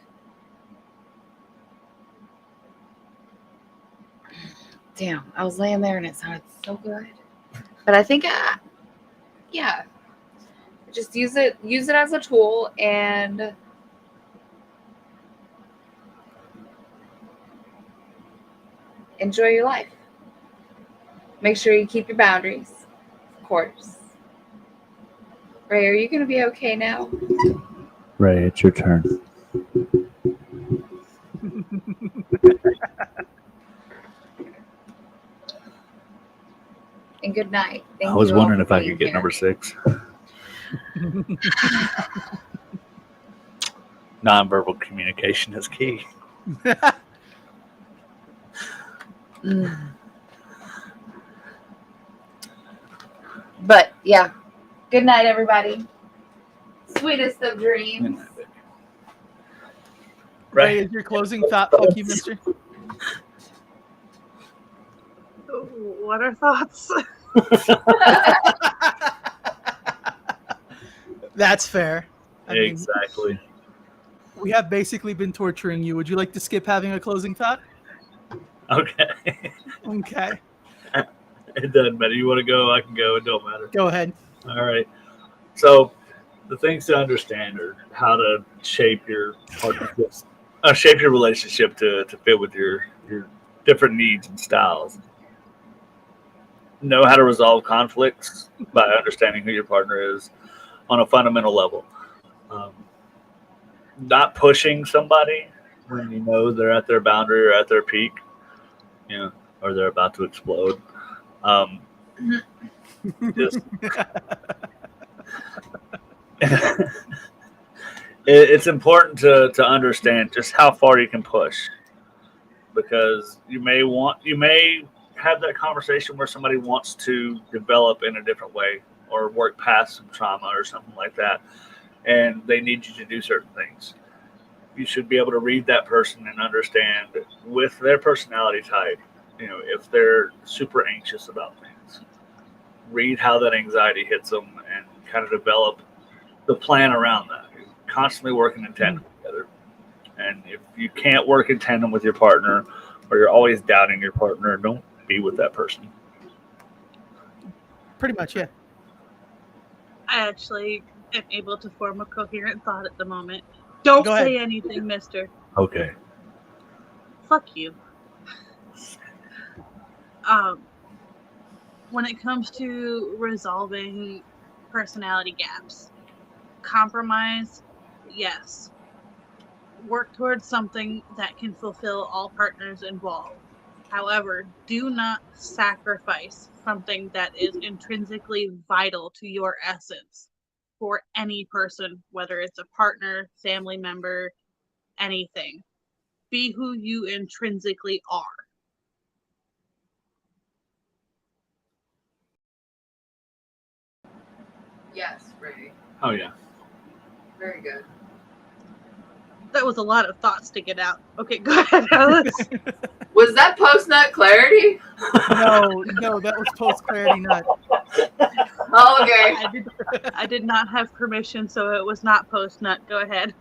damn, I was laying there and it sounded so good. But I think, just use it as a tool and enjoy your life. Make sure you keep your boundaries, of course. Ray, are you going to be okay now? Ray, it's your turn. And good night. Thank I was you all wondering for if I being could get here. number 6. Nonverbal communication is key. But yeah, good night, everybody. Sweetest of dreams. Ray, is your closing thought? Fuck you, mister. What are thoughts? That's fair. I mean, Exactly. we have basically been torturing you. Would you like to skip having a closing thought? Okay. Okay, It doesn't matter. You want to go? I can go. It don't matter. go ahead. All right. So the things to understand are how to shape your partnerships, shape your relationship to fit with your different needs and styles. Know how to resolve conflicts by understanding who your partner is on a fundamental level. Not pushing somebody when you know they're at their boundary or at their peak, or they're about to explode. Just it's important to understand just how far you can push, because you may have that conversation where somebody wants to develop in a different way or work past some trauma or something like that, and they need you to do certain things. You should be able to read that person and understand with their personality type, if they're super anxious about things, read how that anxiety hits them and kind of develop the plan around that. Constantly working in tandem together. And if you can't work in tandem with your partner, or you're always doubting your partner, don't be with that person. Pretty much, yeah. I actually am able to form a coherent thought at the moment. Don't Go say ahead. anything, mister. Okay. Fuck you. When it comes to resolving personality gaps, compromise, yes. Work towards something that can fulfill all partners involved. However, do not sacrifice something that is intrinsically vital to your essence for any person, whether it's a partner, family member, anything. Be who you intrinsically are. Yes, Ray. Oh yeah. Very good. That was a lot of thoughts to get out. Okay, go ahead, Alex. Was that post-nut clarity? No, that was post clarity nut. Oh, okay. I did not have permission, so it was not post nut. Go ahead.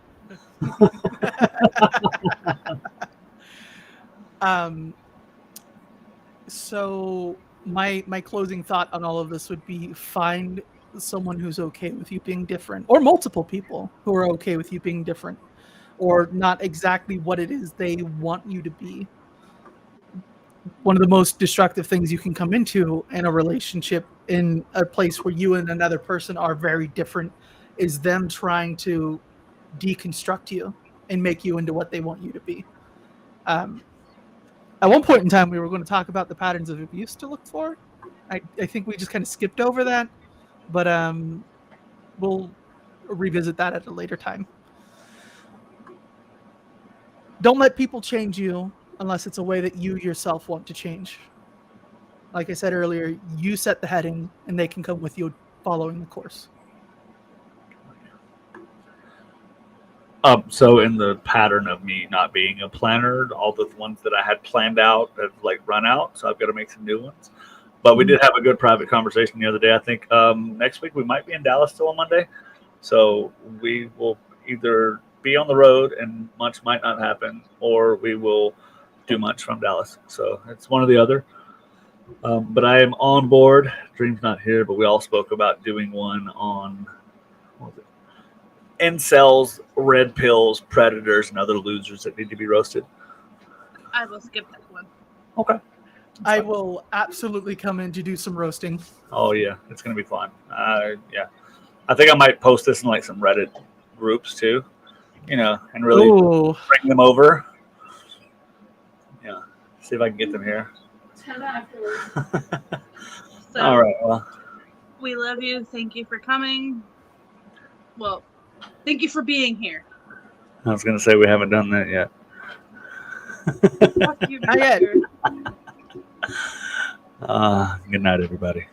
So my closing thought on all of this would be: find someone who's okay with you being different, or multiple people who are okay with you being different, or not exactly what it is they want you to be. One of the most destructive things you can come into in a relationship, in a place where you and another person are very different, is them trying to deconstruct you and make you into what they want you to be. At one point in time, we were going to talk about the patterns of abuse to look for. I think we just kind of skipped over that, but we'll revisit that at a later time. Don't let people change you unless it's a way that you yourself want to change. Like I said earlier, you set the heading and they can come with you following the course. So in the pattern of me not being a planner, all the ones that I had planned out have run out, so I've got to make some new ones. But we did have a good private conversation the other day. I think next week we might be in Dallas still on Monday, so we will either be on the road and much might not happen, or we will do much from Dallas. So it's one or the other. But I am on board. Dream's not here, but we all spoke about doing one on, what was it? Incels, red pills, predators, and other losers that need to be roasted. I will skip that one. Okay. I will absolutely come in to do some roasting. Oh yeah, it's gonna be fun. Yeah, I think I might post this in like some Reddit groups too, and really Ooh. bring them over. Yeah, see if I can get them here. So, All right. Well, we love you. Thank you for coming. Well, thank you for being here. I was gonna say we haven't done that yet. Fuck you, Not yet. Mr. Good night, everybody.